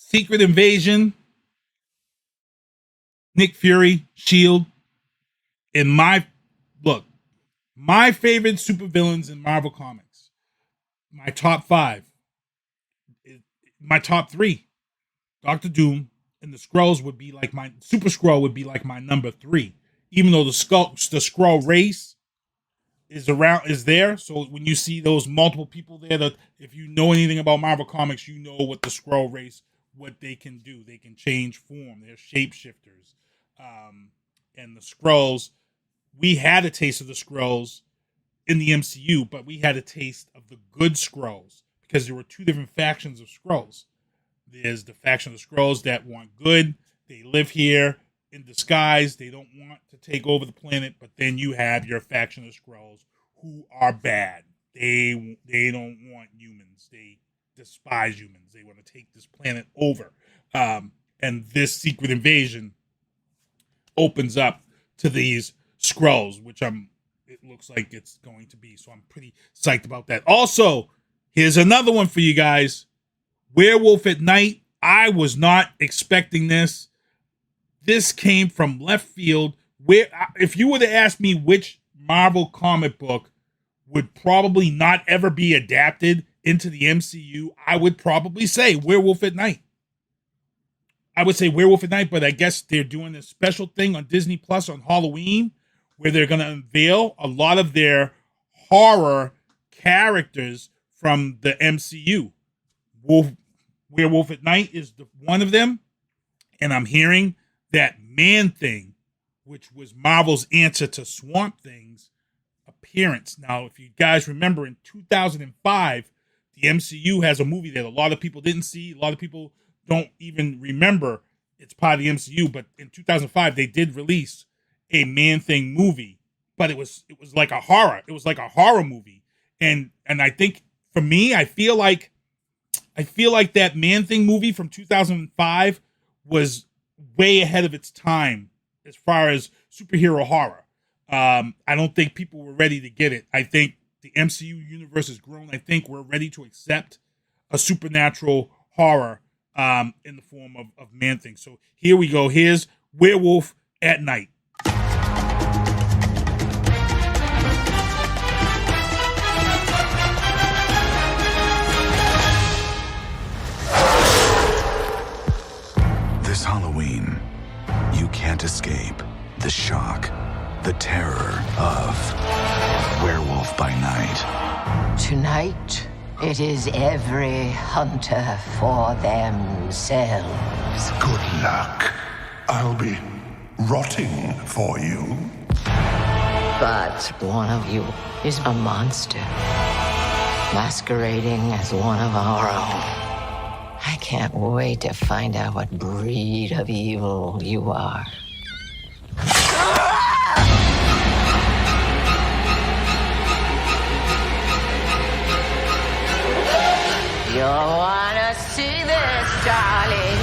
Secret Invasion, Nick Fury, S.H.I.E.L.D. And my favorite supervillains in Marvel Comics. My top 5. My top 3. Doctor Doom and the Skrulls would be like my Super Skrull would be like my number 3. Even though the Skrull race is there. So when you see those multiple people there, that if you know anything about Marvel Comics, you know what the Skrull race, what they can do. They can change form. They're shapeshifters. And the Skrulls, we had a taste of the Skrulls in the MCU, but we had a taste of the good Skrulls because there were 2 different factions of Skrulls. There's the faction of the Skrulls that want good. They live here in disguise. They don't want to take over the planet. But then you have your faction of Skrulls who are bad. They don't want humans. They despise humans. They want to take this planet over. And this Secret Invasion opens up to these Skrulls, which it looks like it's going to be. So I'm pretty psyched about that. Also, here's another one for you guys. Werewolf at Night. I was not expecting this. This came from left field. If you were to ask me which Marvel comic book would probably not ever be adapted into the MCU, I would probably say Werewolf at Night. I would say Werewolf at Night, but I guess they're doing this special thing on Disney Plus on Halloween where they're going to unveil a lot of their horror characters from the MCU. Werewolf at Night is one of them, and I'm hearing that Man-Thing, which was Marvel's answer to Swamp Thing's appearance. Now, if you guys remember, in 2005, the MCU has a movie that a lot of people didn't see. A lot of people don't even remember it's part of the MCU, but in 2005, they did release a Man-Thing movie, but it was like a horror. It was like a horror movie. And I think for me, I feel like that Man-Thing movie from 2005 was way ahead of its time as far as superhero horror. I don't think people were ready to get it. I think the MCU universe has grown. I think we're ready to accept a supernatural horror in the form of Man-Thing. So here we go. Here's Werewolf at Night. This Halloween, you can't escape the shock, the terror of Werewolf by Night. Tonight, it is every hunter for themselves. Good luck. I'll be rotting for you. But one of you is a monster, masquerading as one of our own. I can't wait to find out what breed of evil you are. You'll wanna see this, darling.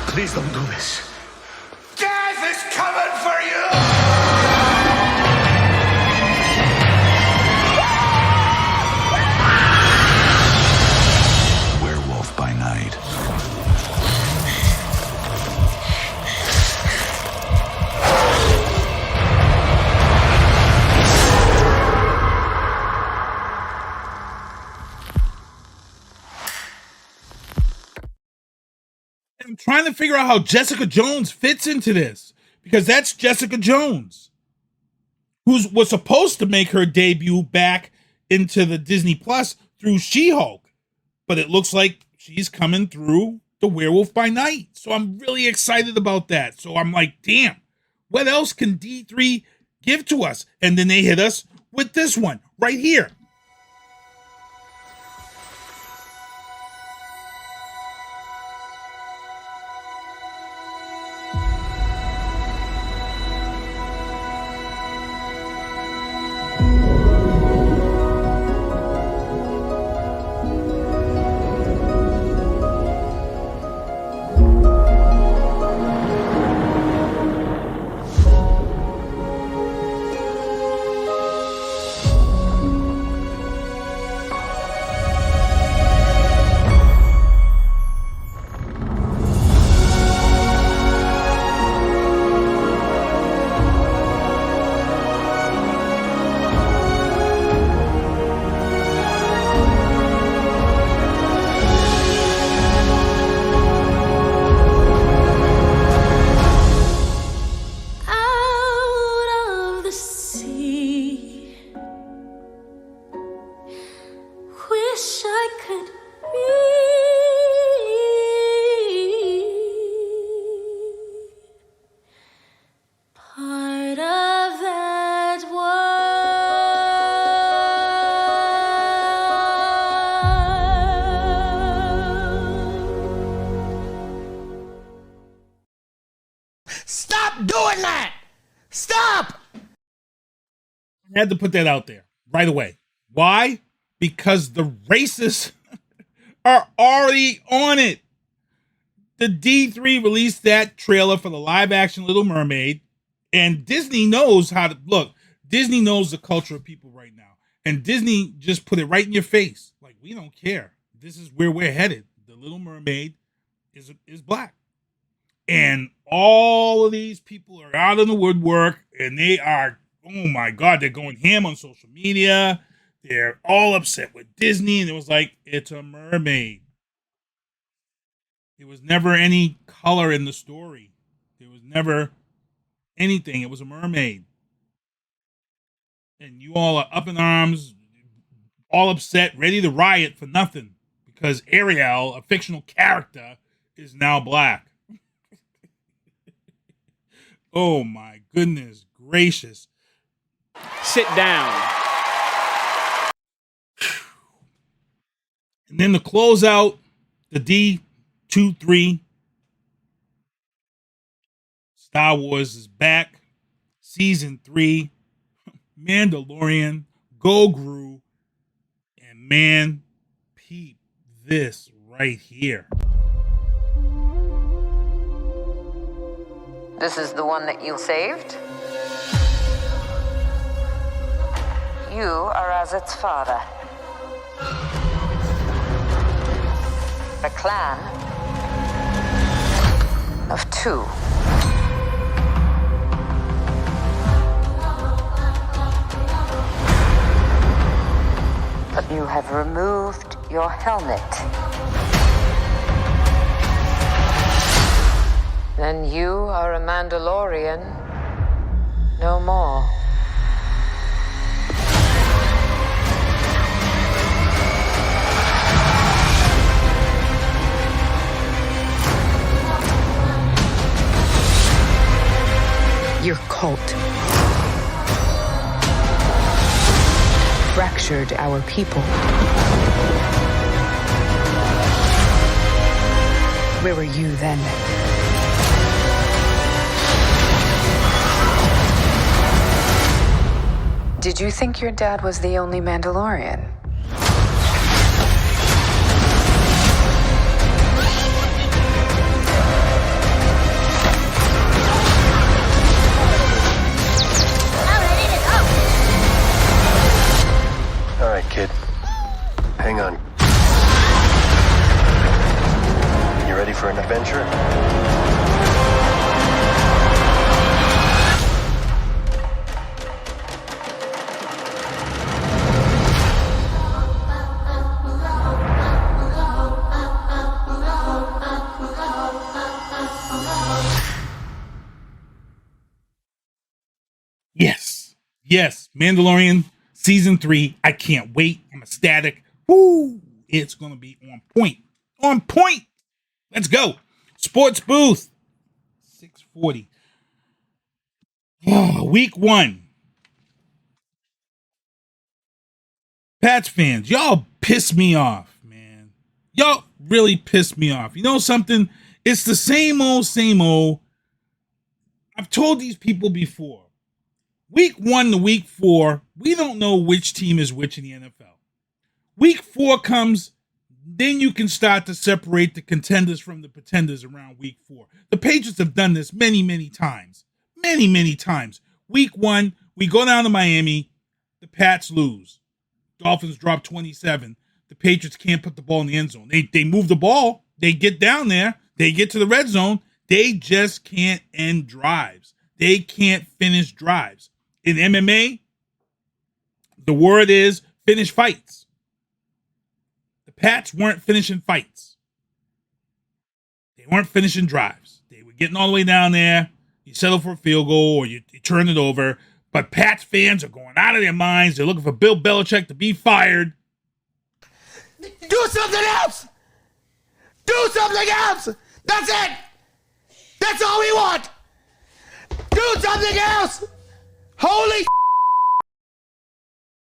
Please don't do this. Death is coming for you! Werewolf by Night. I'm trying to figure out how Jessica Jones fits into this, because that's Jessica Jones, who was supposed to make her debut back into the Disney Plus through She-Hulk, but it looks like she's coming through the Werewolf by Night. So I'm really excited about that. So I'm like, damn, what else can D3 give to us? And then they hit us with this one right here. Had to put that out there right away. Why? Because the racists are already on it. The D3 released that trailer for the live action Little Mermaid, and Disney knows how to look. Disney knows the culture of people right now, and Disney just put it right in your face. Like, we don't care. This is where we're headed. The Little Mermaid is black, and all of these people are out in the woodwork, and they are, oh my God, they're going ham on social media. They're all upset with Disney, and it was like, it's a mermaid. There was never any color in the story. There was never anything. It was a mermaid. And you all are up in arms, all upset, ready to riot for nothing, because Ariel, a fictional character, is now black. Oh my goodness gracious. Sit down. And then to close out the D23 Star Wars is back. Season 3. Mandalorian. Go Gru. And man, peep this right here. This is the one that you saved? You are as its father. A clan of 2. But you have removed your helmet. Then you are a Mandalorian no more. Your cult fractured our people. Where were you then? Did you think your dad was the only Mandalorian? All right, kid. Hang on. You ready for an adventure? Yes, Mandalorian Season 3. I can't wait. I'm ecstatic. Woo! It's going to be on point. On point! Let's go. Sports booth. 640. Week 1. Pats fans, y'all piss me off, man. Y'all really piss me off. You know something? It's the same old. I've told these people before. Week 1 to week 4, we don't know which team is which in the NFL. Week 4 comes, then you can start to separate the contenders from the pretenders around week 4. The Patriots have done this many times. Many times. Week 1, we go down to Miami, the Pats lose. Dolphins drop 27. The Patriots can't put the ball in the end zone. They move the ball. They get down there. They get to the red zone. They just can't end drives. They can't finish drives. In MMA, the word is finish fights. The Pats weren't finishing fights. They weren't finishing drives. They were getting all the way down there. You settle for a field goal or you turn it over. But Pats fans are going out of their minds. They're looking for Bill Belichick to be fired. Do something else! Do something else! That's it! That's all we want! Do something else! Holy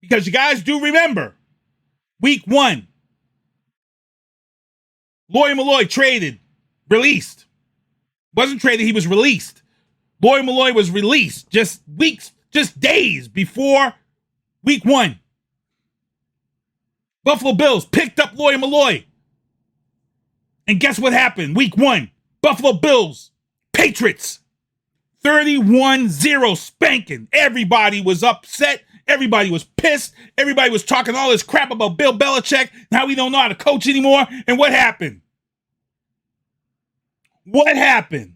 Because you guys do remember, week 1, Lloyd Malloy traded, released. Wasn't traded, he was released. Lloyd Malloy was released just days before week 1. Buffalo Bills picked up Lloyd Malloy. And guess what happened? Week 1, Buffalo Bills, Patriots. 31-0 spanking. Everybody was upset. Everybody was pissed. Everybody was talking all this crap about Bill Belichick and how he don't know how to coach anymore. And what happened? What happened?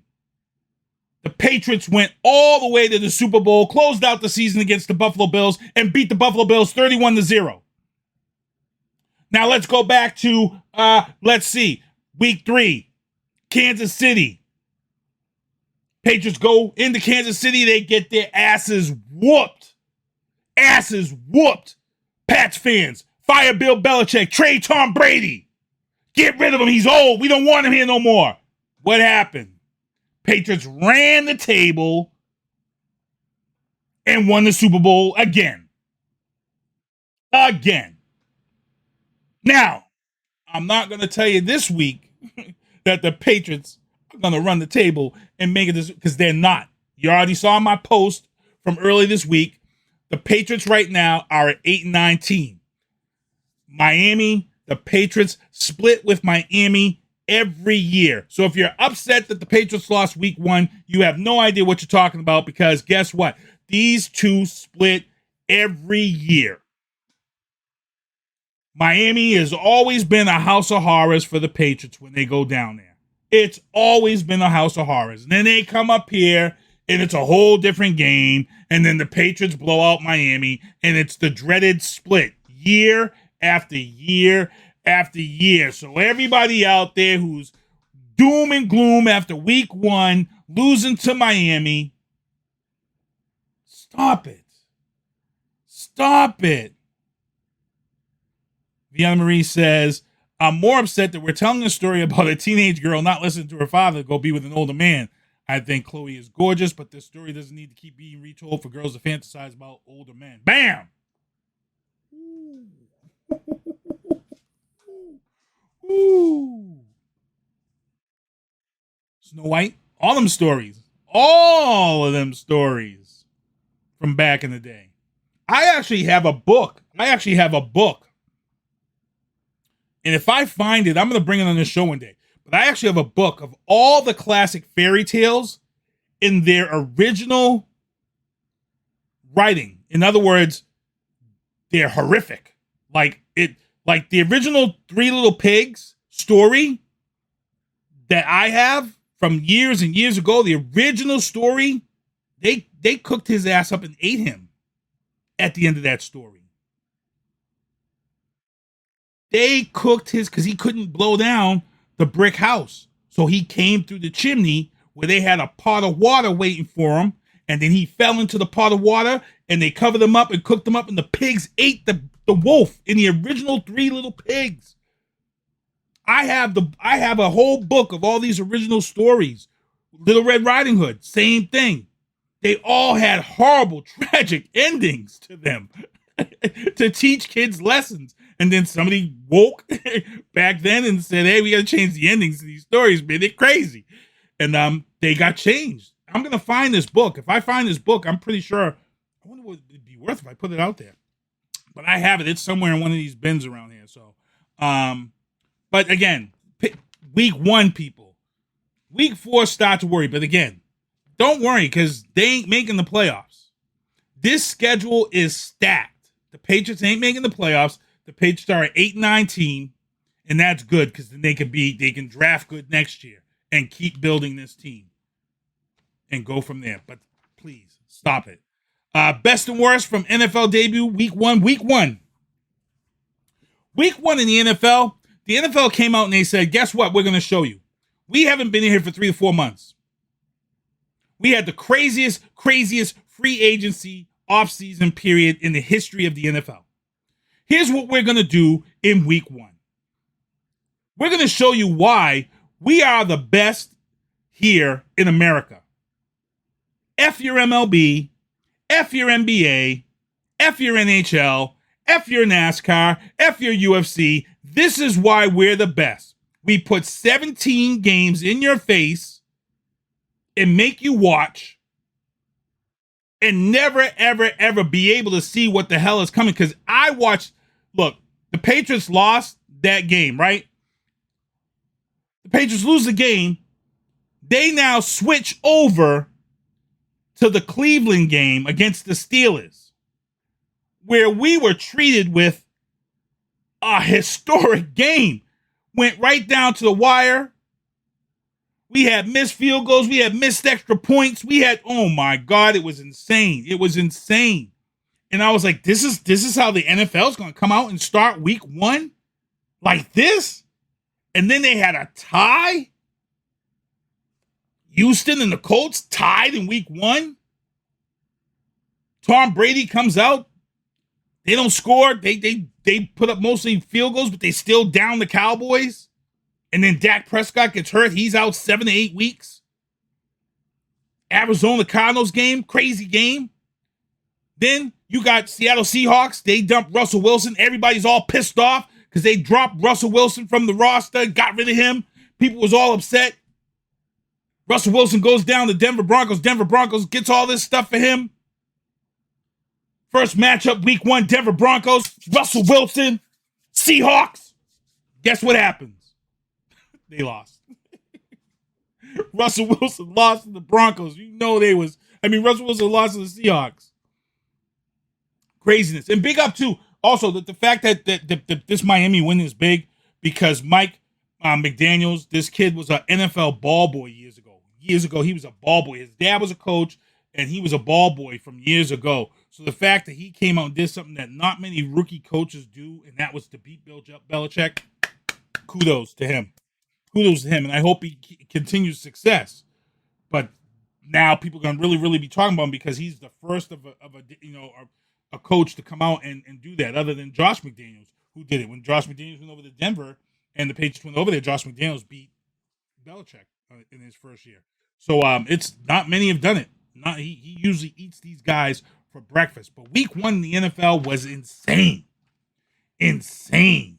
The Patriots went all the way to the Super Bowl, closed out the season against the Buffalo Bills, and beat the Buffalo Bills 31-0. Now let's go back to, week 3, Kansas City. Patriots go into Kansas City. They get their asses whooped. Asses whooped. Pats fans, fire Bill Belichick. Trade Tom Brady. Get rid of him. He's old. We don't want him here no more. What happened? Patriots ran the table and won the Super Bowl again. Again. Now, I'm not going to tell you this week that the Patriots going to run the table and make it this, because they're not. You already saw my post from early this week. The Patriots right now are an 8-9 team. Miami, the Patriots split with Miami every year. So if you're upset that the Patriots lost week 1, you have no idea what you're talking about, because guess what? These two split every year. Miami has always been a house of horrors for the Patriots when they go down there. It's always been a house of horrors. And then they come up here, and it's a whole different game, and then the Patriots blow out Miami, and it's the dreaded split year after year after year. So everybody out there who's doom and gloom after week 1, losing to Miami, stop it. Stop it. Vienna Marie says, I'm more upset that we're telling a story about a teenage girl not listening to her father go be with an older man. I think Chloe is gorgeous, but this story doesn't need to keep being retold for girls to fantasize about older men. Bam! Ooh. Snow White, all them stories. All of them stories from back in the day. I actually have a book. And if I find it, I'm going to bring it on this show one day. But I actually have a book of all the classic fairy tales in their original writing. In other words, they're horrific. Like the original Three Little Pigs story that I have from years and years ago, the original story, they cooked his ass up and ate him at the end of that story. They cooked because he couldn't blow down the brick house. So he came through the chimney where they had a pot of water waiting for him. And then he fell into the pot of water and they covered him up and cooked him up. And the pigs ate the wolf in the original Three Little Pigs. I have a whole book of all these original stories. Little Red Riding Hood, same thing. They all had horrible, tragic endings to them to teach kids lessons. And then somebody woke back then and said, hey, we got to change the endings to these stories, man. They're crazy. And they got changed. I'm going to find this book. If I find this book, I'm pretty sure, I wonder what it'd be worth if I put it out there. But I have it. It's somewhere in one of these bins around here. So, but again, week 1, people. Week 4, start to worry. But again, don't worry because they ain't making the playoffs. This schedule is stacked. The Patriots ain't making the playoffs. The Patriots are an 8-9 team, and that's good because then they can draft good next year and keep building this team and go from there. But please stop it. Best and worst from NFL debut week 1. Week 1 in the NFL came out and they said, guess what? We're going to show you. We haven't been in here for 3 to 4 months. We had the craziest free agency offseason period in the history of the NFL. Here's what we're going to do in week 1. We're going to show you why we are the best here in America. F your MLB, F your NBA, F your NHL, F your NASCAR, F your UFC. This is why we're the best. We put 17 games in your face and make you watch and never, ever, ever be able to see what the hell is coming. Because I watched, look, the Patriots lost that game, right? The Patriots lose the game. They now switch over to the Cleveland game against the Steelers, where we were treated with a historic game. Went right down to the wire. We had missed field goals. We had missed extra points. We had, oh my God, it was insane. It was insane. And I was like, this is how the NFL is going to come out and start week 1? Like this? And then they had a tie. Houston and the Colts tied in week 1. Tom Brady comes out. They don't score. They put up mostly field goals, but they still down the Cowboys. And then Dak Prescott gets hurt. He's out 7 to 8 weeks. Arizona Cardinals game, crazy game. Then you got Seattle Seahawks. They dumped Russell Wilson. Everybody's all pissed off because they dropped Russell Wilson from the roster, got rid of him. People was all upset. Russell Wilson goes down to Denver Broncos. Denver Broncos gets all this stuff for him. First matchup, week 1, Denver Broncos, Russell Wilson, Seahawks. Guess what happens? They lost. Russell Wilson lost to the Broncos. Russell Wilson lost to the Seahawks. Craziness. And big up, too, also, the fact that this Miami win is big because Mike McDaniels, this kid was an NFL ball boy years ago. Years ago, he was a ball boy. His dad was a coach, and he was a ball boy from years ago. So the fact that he came out and did something that not many rookie coaches do, and that was to beat Bill Belichick, kudos to him. Kudos to him, and I hope he continues success. But now people are going to really, really be talking about him because he's the first of a coach to come out and do that, other than Josh McDaniels, who did it. When Josh McDaniels went over to Denver and the Patriots went over there, Josh McDaniels beat Belichick in his first year. So it's not many have done it. He usually eats these guys for breakfast. But week 1 in the NFL was insane. Insane.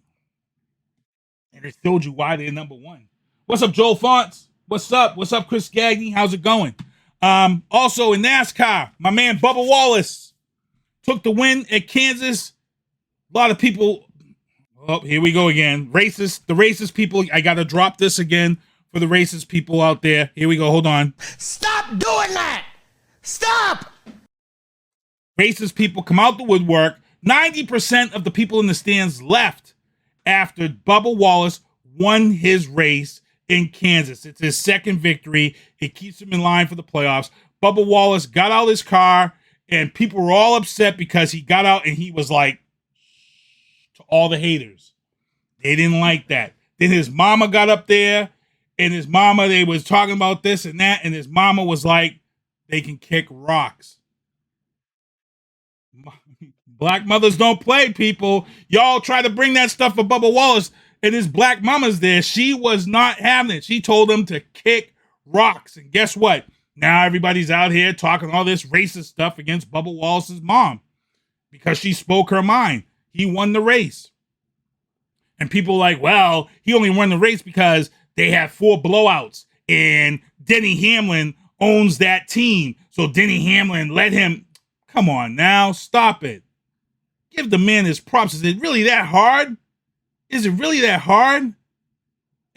And it showed you why they're number 1. What's up, Joel Fonts? What's up? What's up, Chris Gagne? How's it going? Also in NASCAR, my man Bubba Wallace took the win at Kansas. A lot of people, here we go again. The racist people. I got to drop this again for the racist people out there. Here we go. Hold on. Stop doing that! Stop! Racist people come out the woodwork. 90% of the people in the stands left after Bubba Wallace won his race in Kansas. It's his second victory. It keeps him in line for the playoffs. Bubba Wallace got out his car, and people were all upset because he got out and he was like, to all the haters. They didn't like that. Then his mama got up there, and they was talking about this and that, and his mama was like, they can kick rocks. Black mothers don't play, people. Y'all try to bring that stuff for Bubba Wallace, and his black mama's there. She was not having it. She told him to kick rocks. And guess what? Now everybody's out here talking all this racist stuff against Bubba Wallace's mom because she spoke her mind. He won the race. And people are like, well, he only won the race because they have 4 blowouts, and Denny Hamlin owns that team. So Denny Hamlin let him. Come on now, stop it. Give the man his props. Is it really that hard? Is it really that hard? And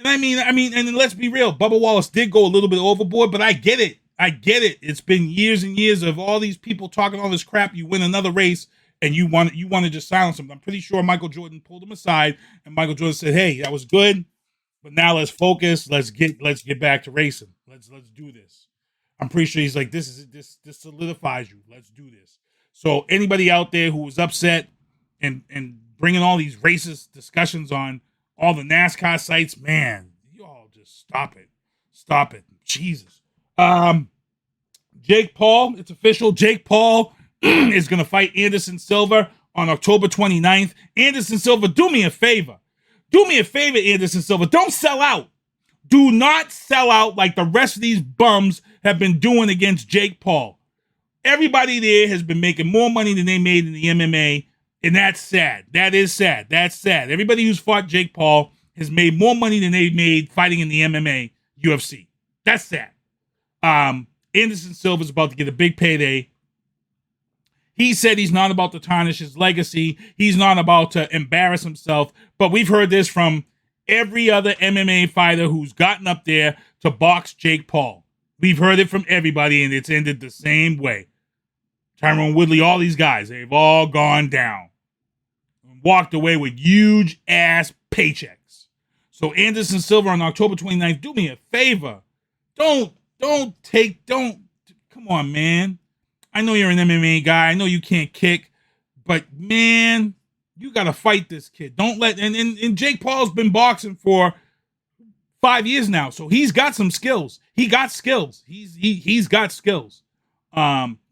I mean, and then let's be real. Bubba Wallace did go a little bit overboard, but I get it. It's been years and years of all these people talking all this crap. You win another race, and you want to just silence him. I'm pretty sure Michael Jordan pulled him aside, and Michael Jordan said, "Hey, that was good, but now let's focus. Let's get back to racing. Let's do this." I'm pretty sure he's like, this solidifies you. Let's do this. So anybody out there who was upset and bringing all these racist discussions on all the NASCAR sites, man, you all just stop it. Stop it. Jesus. Jake Paul, it's official. Jake Paul is going to fight Anderson Silva on October 29th. Anderson Silva, do me a favor. Do me a favor, Anderson Silva. Don't sell out. Do not sell out like the rest of these bums have been doing against Jake Paul. Everybody there has been making more money than they made in the MMA, and that's sad. That is sad. That's sad. Everybody who's fought Jake Paul has made more money than they made fighting in the MMA UFC. That's sad. Anderson Silva's about to get a big payday. He said he's not about to tarnish his legacy. He's not about to embarrass himself. But we've heard this from every other MMA fighter who's gotten up there to box Jake Paul. We've heard it from everybody, and it's ended the same way. Tyrone Woodley, all these guys, they've all gone down and walked away with huge-ass paychecks. So Anderson Silva on October 29th, do me a favor. Come on, man. I know you're an MMA guy. I know you can't kick, but, man, you got to fight this kid. Don't let, and Jake Paul's been boxing for 5 years now, so he's got some skills. He got skills. He's got skills.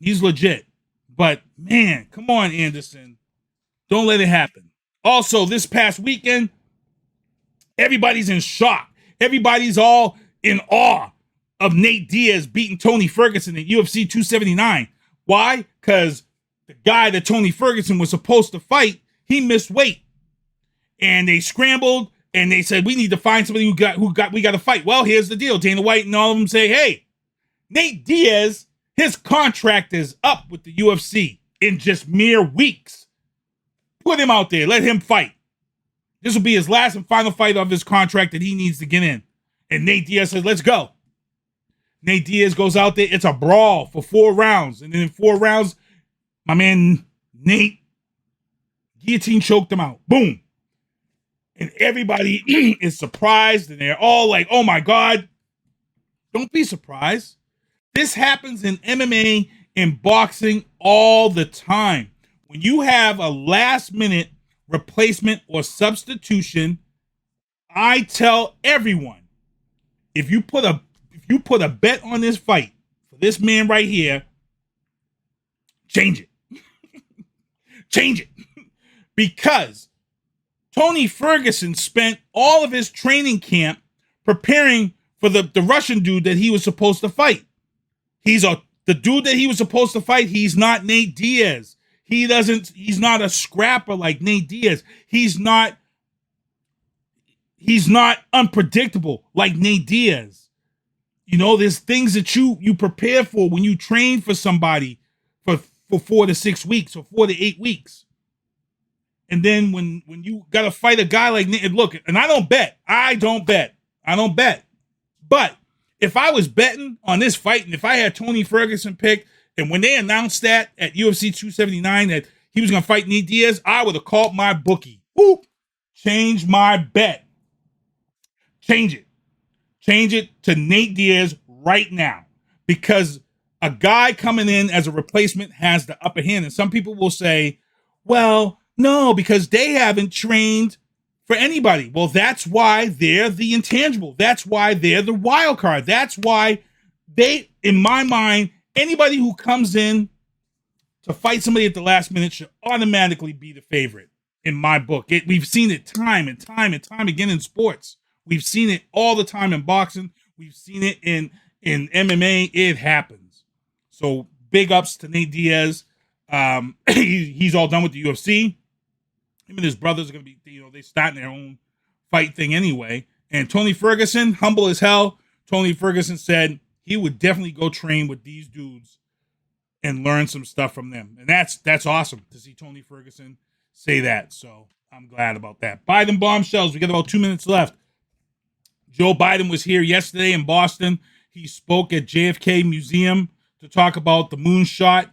He's legit. But, man, come on, Anderson. Don't let it happen. Also, this past weekend, everybody's in shock. Everybody's all in awe of Nate Diaz beating Tony Ferguson at UFC 279. Why? Because the guy that Tony Ferguson was supposed to fight, he missed weight. And they scrambled And they said, we need to find somebody we got to fight. Well, here's the deal. Dana White and all of them say, hey, Nate Diaz, his contract is up with the UFC in just mere weeks. Put him out there. Let him fight. This will be his last and final fight of his contract that he needs to get in. And Nate Diaz says, let's go. Nate Diaz goes out there. It's a brawl for 4 rounds. And then in 4 rounds, my man Nate guillotine choked him out. Boom. And everybody is surprised. And they're all like, oh, my God. Don't be surprised. This happens in MMA and boxing all the time. When you have a last-minute replacement or substitution, I tell everyone, if you put a bet on this fight for this man right here, change it. Change it. Because Tony Ferguson spent all of his training camp preparing for the Russian dude that he was supposed to fight. The dude that he was supposed to fight, he's not Nate Diaz. He's not a scrapper like Nate Diaz. He's not unpredictable like Nate Diaz. You know, there's things that you prepare for when you train for somebody for 4 to 6 weeks or 4 to 8 weeks. And then when you got to fight a guy like Nate, look, and I don't bet. But if I was betting on this fight and if I had Tony Ferguson picked, and when they announced that at UFC 279 that he was going to fight Nate Diaz, I would have called my bookie. Whoop. Change my bet. Change it. Change it to Nate Diaz right now. Because a guy coming in as a replacement has the upper hand. And some people will say, well, no, because they haven't trained for anybody. Well, that's why they're the intangible. That's why they're the wild card. That's why they, in my mind, anybody who comes in to fight somebody at the last minute should automatically be the favorite in my book. We've seen it time and time and time again in sports. We've seen it all the time in boxing. We've seen it in MMA. It happens. So big ups to Nate Diaz. He's all done with the UFC. Him and his brothers are going to be, they're starting their own fight thing anyway. And Tony Ferguson, humble as hell, Tony Ferguson said he would definitely go train with these dudes and learn some stuff from them. And that's awesome to see Tony Ferguson say that. So I'm glad about that. Biden bombshells. We got about 2 minutes left. Joe Biden was here yesterday in Boston. He spoke at JFK Museum to talk about the moonshot.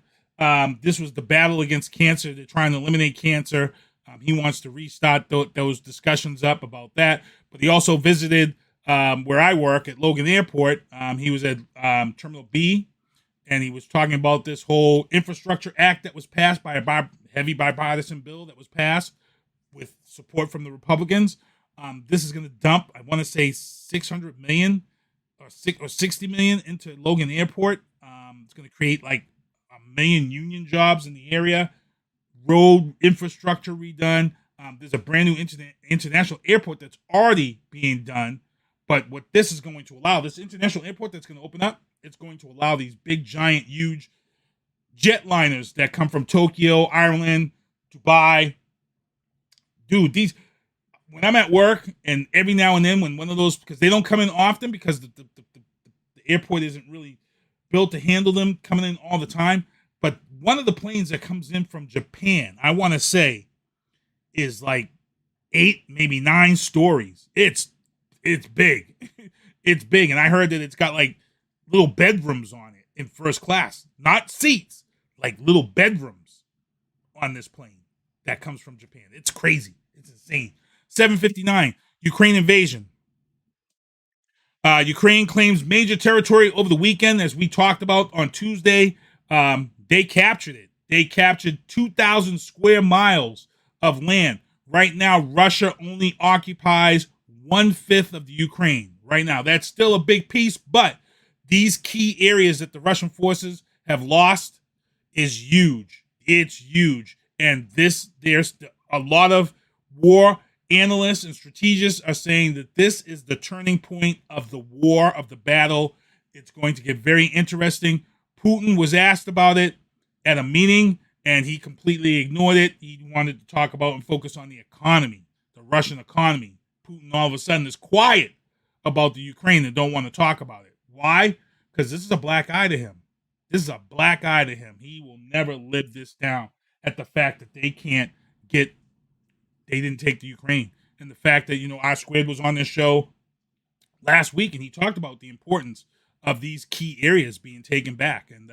This was the battle against cancer. They're trying to eliminate cancer. He wants to restart those discussions up about that. But he also visited where I work at Logan Airport. He was at Terminal B, and he was talking about this whole infrastructure act that was passed by a heavy bipartisan bill that was passed with support from the Republicans. This is going to dump, I want to say, $600 million or $60 million into Logan Airport. It's going to create like 1 million union jobs in the area. Road infrastructure redone. There's a brand new international airport that's already being done. But what this is going to allow, this international airport that's going to open up, it's going to allow these big, giant, huge jetliners that come from Tokyo, Ireland, Dubai. Dude, when I'm at work, and every now and then when one of those, because they don't come in often because the airport isn't really built to handle them coming in all the time. But one of the planes that comes in from Japan, I want to say, is like 8, maybe 9 stories. It's big. It's big. And I heard that it's got like little bedrooms on it in first class. Not seats, like little bedrooms on this plane that comes from Japan. It's crazy. It's insane. 7:59, Ukraine invasion. Ukraine claims major territory over the weekend, as we talked about on Tuesday. They captured it. They captured 2,000 square miles of land. Right now, Russia only occupies 1/5 of the Ukraine. Right now, that's still a big piece, but these key areas that the Russian forces have lost is huge. It's huge. And there's a lot of war analysts and strategists are saying that this is the turning point of the war, of the battle. It's going to get very interesting. Putin was asked about it at a meeting, and he completely ignored it. He wanted to talk about and focus on the economy, the Russian economy. Putin all of a sudden is quiet about the Ukraine and don't want to talk about it. Why? Because this is a black eye to him. This is a black eye to him. He will never live this down at the fact that they didn't take the Ukraine. And the fact that, R Squared was on this show last week and he talked about the importance of these key areas being taken back. And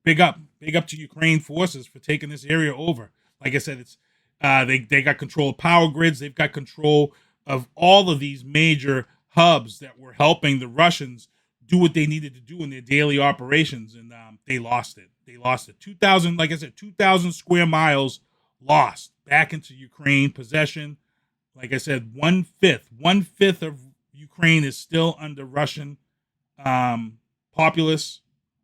big up to Ukraine forces for taking this area over. Like I said, it's they got control of power grids. They've got control of all of these major hubs that were helping the Russians do what they needed to do in their daily operations, and they lost it. 2,000, like I said, 2,000 square miles lost back into Ukraine possession. Like I said, one fifth of Ukraine is still under Russian populace.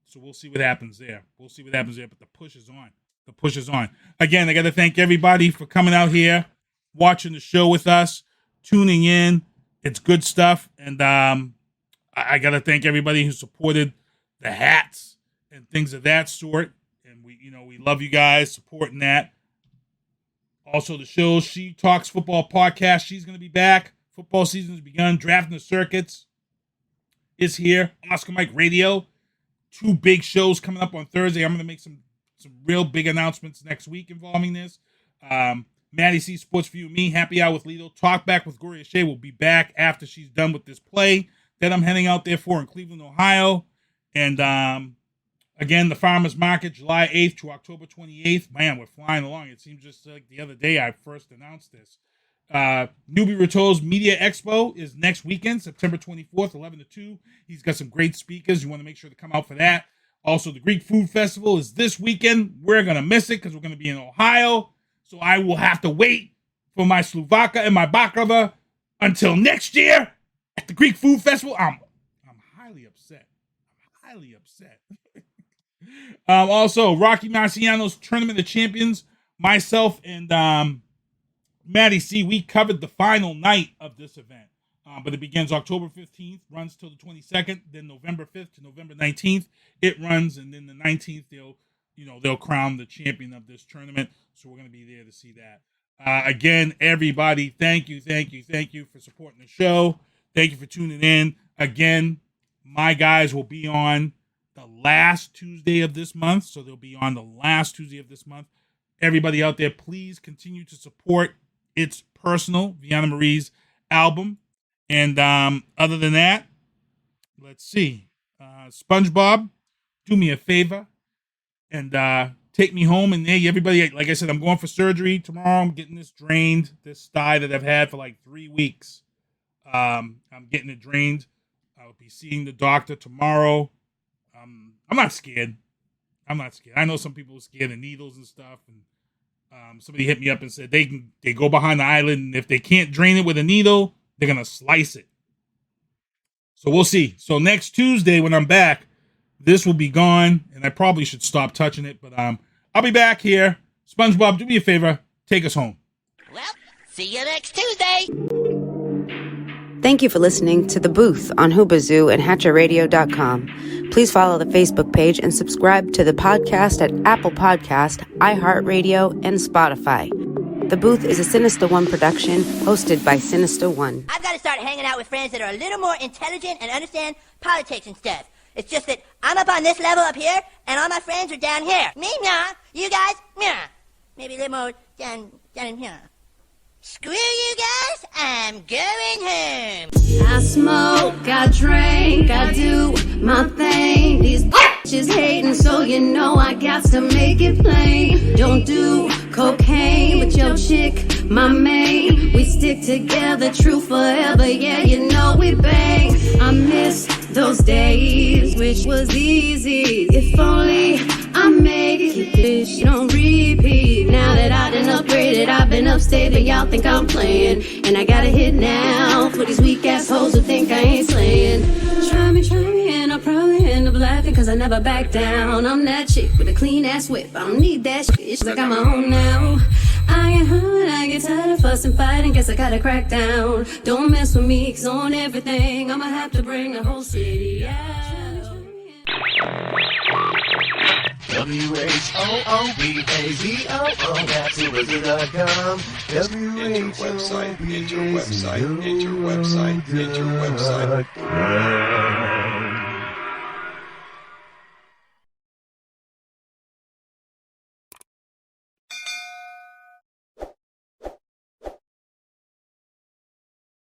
So we'll see what happens there. But the push is on. Again, I got to thank everybody for coming out here, watching the show with us, tuning in. It's good stuff. And I got to thank everybody who supported the hats and things of that sort. And we love you guys supporting that. Also, the show, She Talks Football podcast. She's going to be back. Football season has begun. Drafting the Circuits is here. Oscar Mike Radio. 2 big shows coming up on Thursday. I'm going to make some real big announcements next week involving this. Maddie C Sports View, me, Happy Hour with Lido. Talk Back with Gloria Shea will be back after she's done with this play that I'm heading out there for in Cleveland, Ohio. And again, the Farmers Market, July 8th to October 28th. Man, we're flying along. It seems just like the other day I first announced this. Newbie Rato's Media Expo is next weekend, September 24th, 11 to 2. He's got some great speakers. You want to make sure to come out for that. Also, the Greek Food Festival is this weekend. We're going to miss it because we're going to be in Ohio. So I will have to wait for my Slovaka and my baklava until next year at the Greek Food Festival. I'm highly upset. Also, Rocky Marciano's Tournament of Champions. Myself and Maddie C, we covered the final night of this event. But it begins October 15th, runs till the 22nd, then November 5th to November 19th. It runs, and then the 19th, they'll crown the champion of this tournament. So we're going to be there to see that. Again, everybody, thank you for supporting the show. Thank you for tuning in. Again, my guys will be on the last Tuesday of this month. So they'll be on the last Tuesday of this month. Everybody out there, please continue to support It's Personal, Vianna Marie's album. And other than that, let's see. SpongeBob, do me a favor and take me home. And hey, everybody, like I said, I'm going for surgery tomorrow. I'm getting this drained, this thigh that I've had for like 3 weeks. I'm getting it drained. I'll be seeing the doctor tomorrow. I'm not scared. I know some people are scared of needles and stuff. And somebody hit me up and said they go behind the eyelid, and if they can't drain it with a needle, they're going to slice it. So we'll see. So next Tuesday when I'm back, this will be gone, and I probably should stop touching it, but I'll be back here. SpongeBob, do me a favor. Take us home. Well, see you next Tuesday. Thank you for listening to The Booth on Hoobazoo and HatcherRadio.com. Please follow the Facebook page and subscribe to the podcast at Apple Podcast, iHeartRadio, and Spotify. The Booth is a Sinister One production hosted by Sinister One. I've got to start hanging out with friends that are a little more intelligent and understand politics and stuff. It's just that I'm up on this level up here, and all my friends are down here. Me, nah. You guys, nah. Maybe a little more down in here. Screw you guys, I'm going home. I smoke, I drink, I do my thing. These bitches hating, so you know I got to make it plain. Don't do cocaine, but your chick, my main. We stick together, true forever, yeah, you know we bang. I miss those days, which was easy. If only I make it, bitch, don't repeat. Now that I done upgraded, I've been upstate, and y'all think I'm playing. And I got a hit now for these weak ass hoes who think I ain't slaying. Try me, and I'll probably end up laughing, cause I never back down. I'm that chick with a clean ass whip, I don't need that shit, it's like I'm my own now. I get hurt, I get tired of fussing, fighting, guess I gotta crack down. Don't mess with me, cause on everything, I'ma have to bring the whole city out. WHOOBAZOO, that's whobazoo.com. Enter website, enter website, enter website, enter website.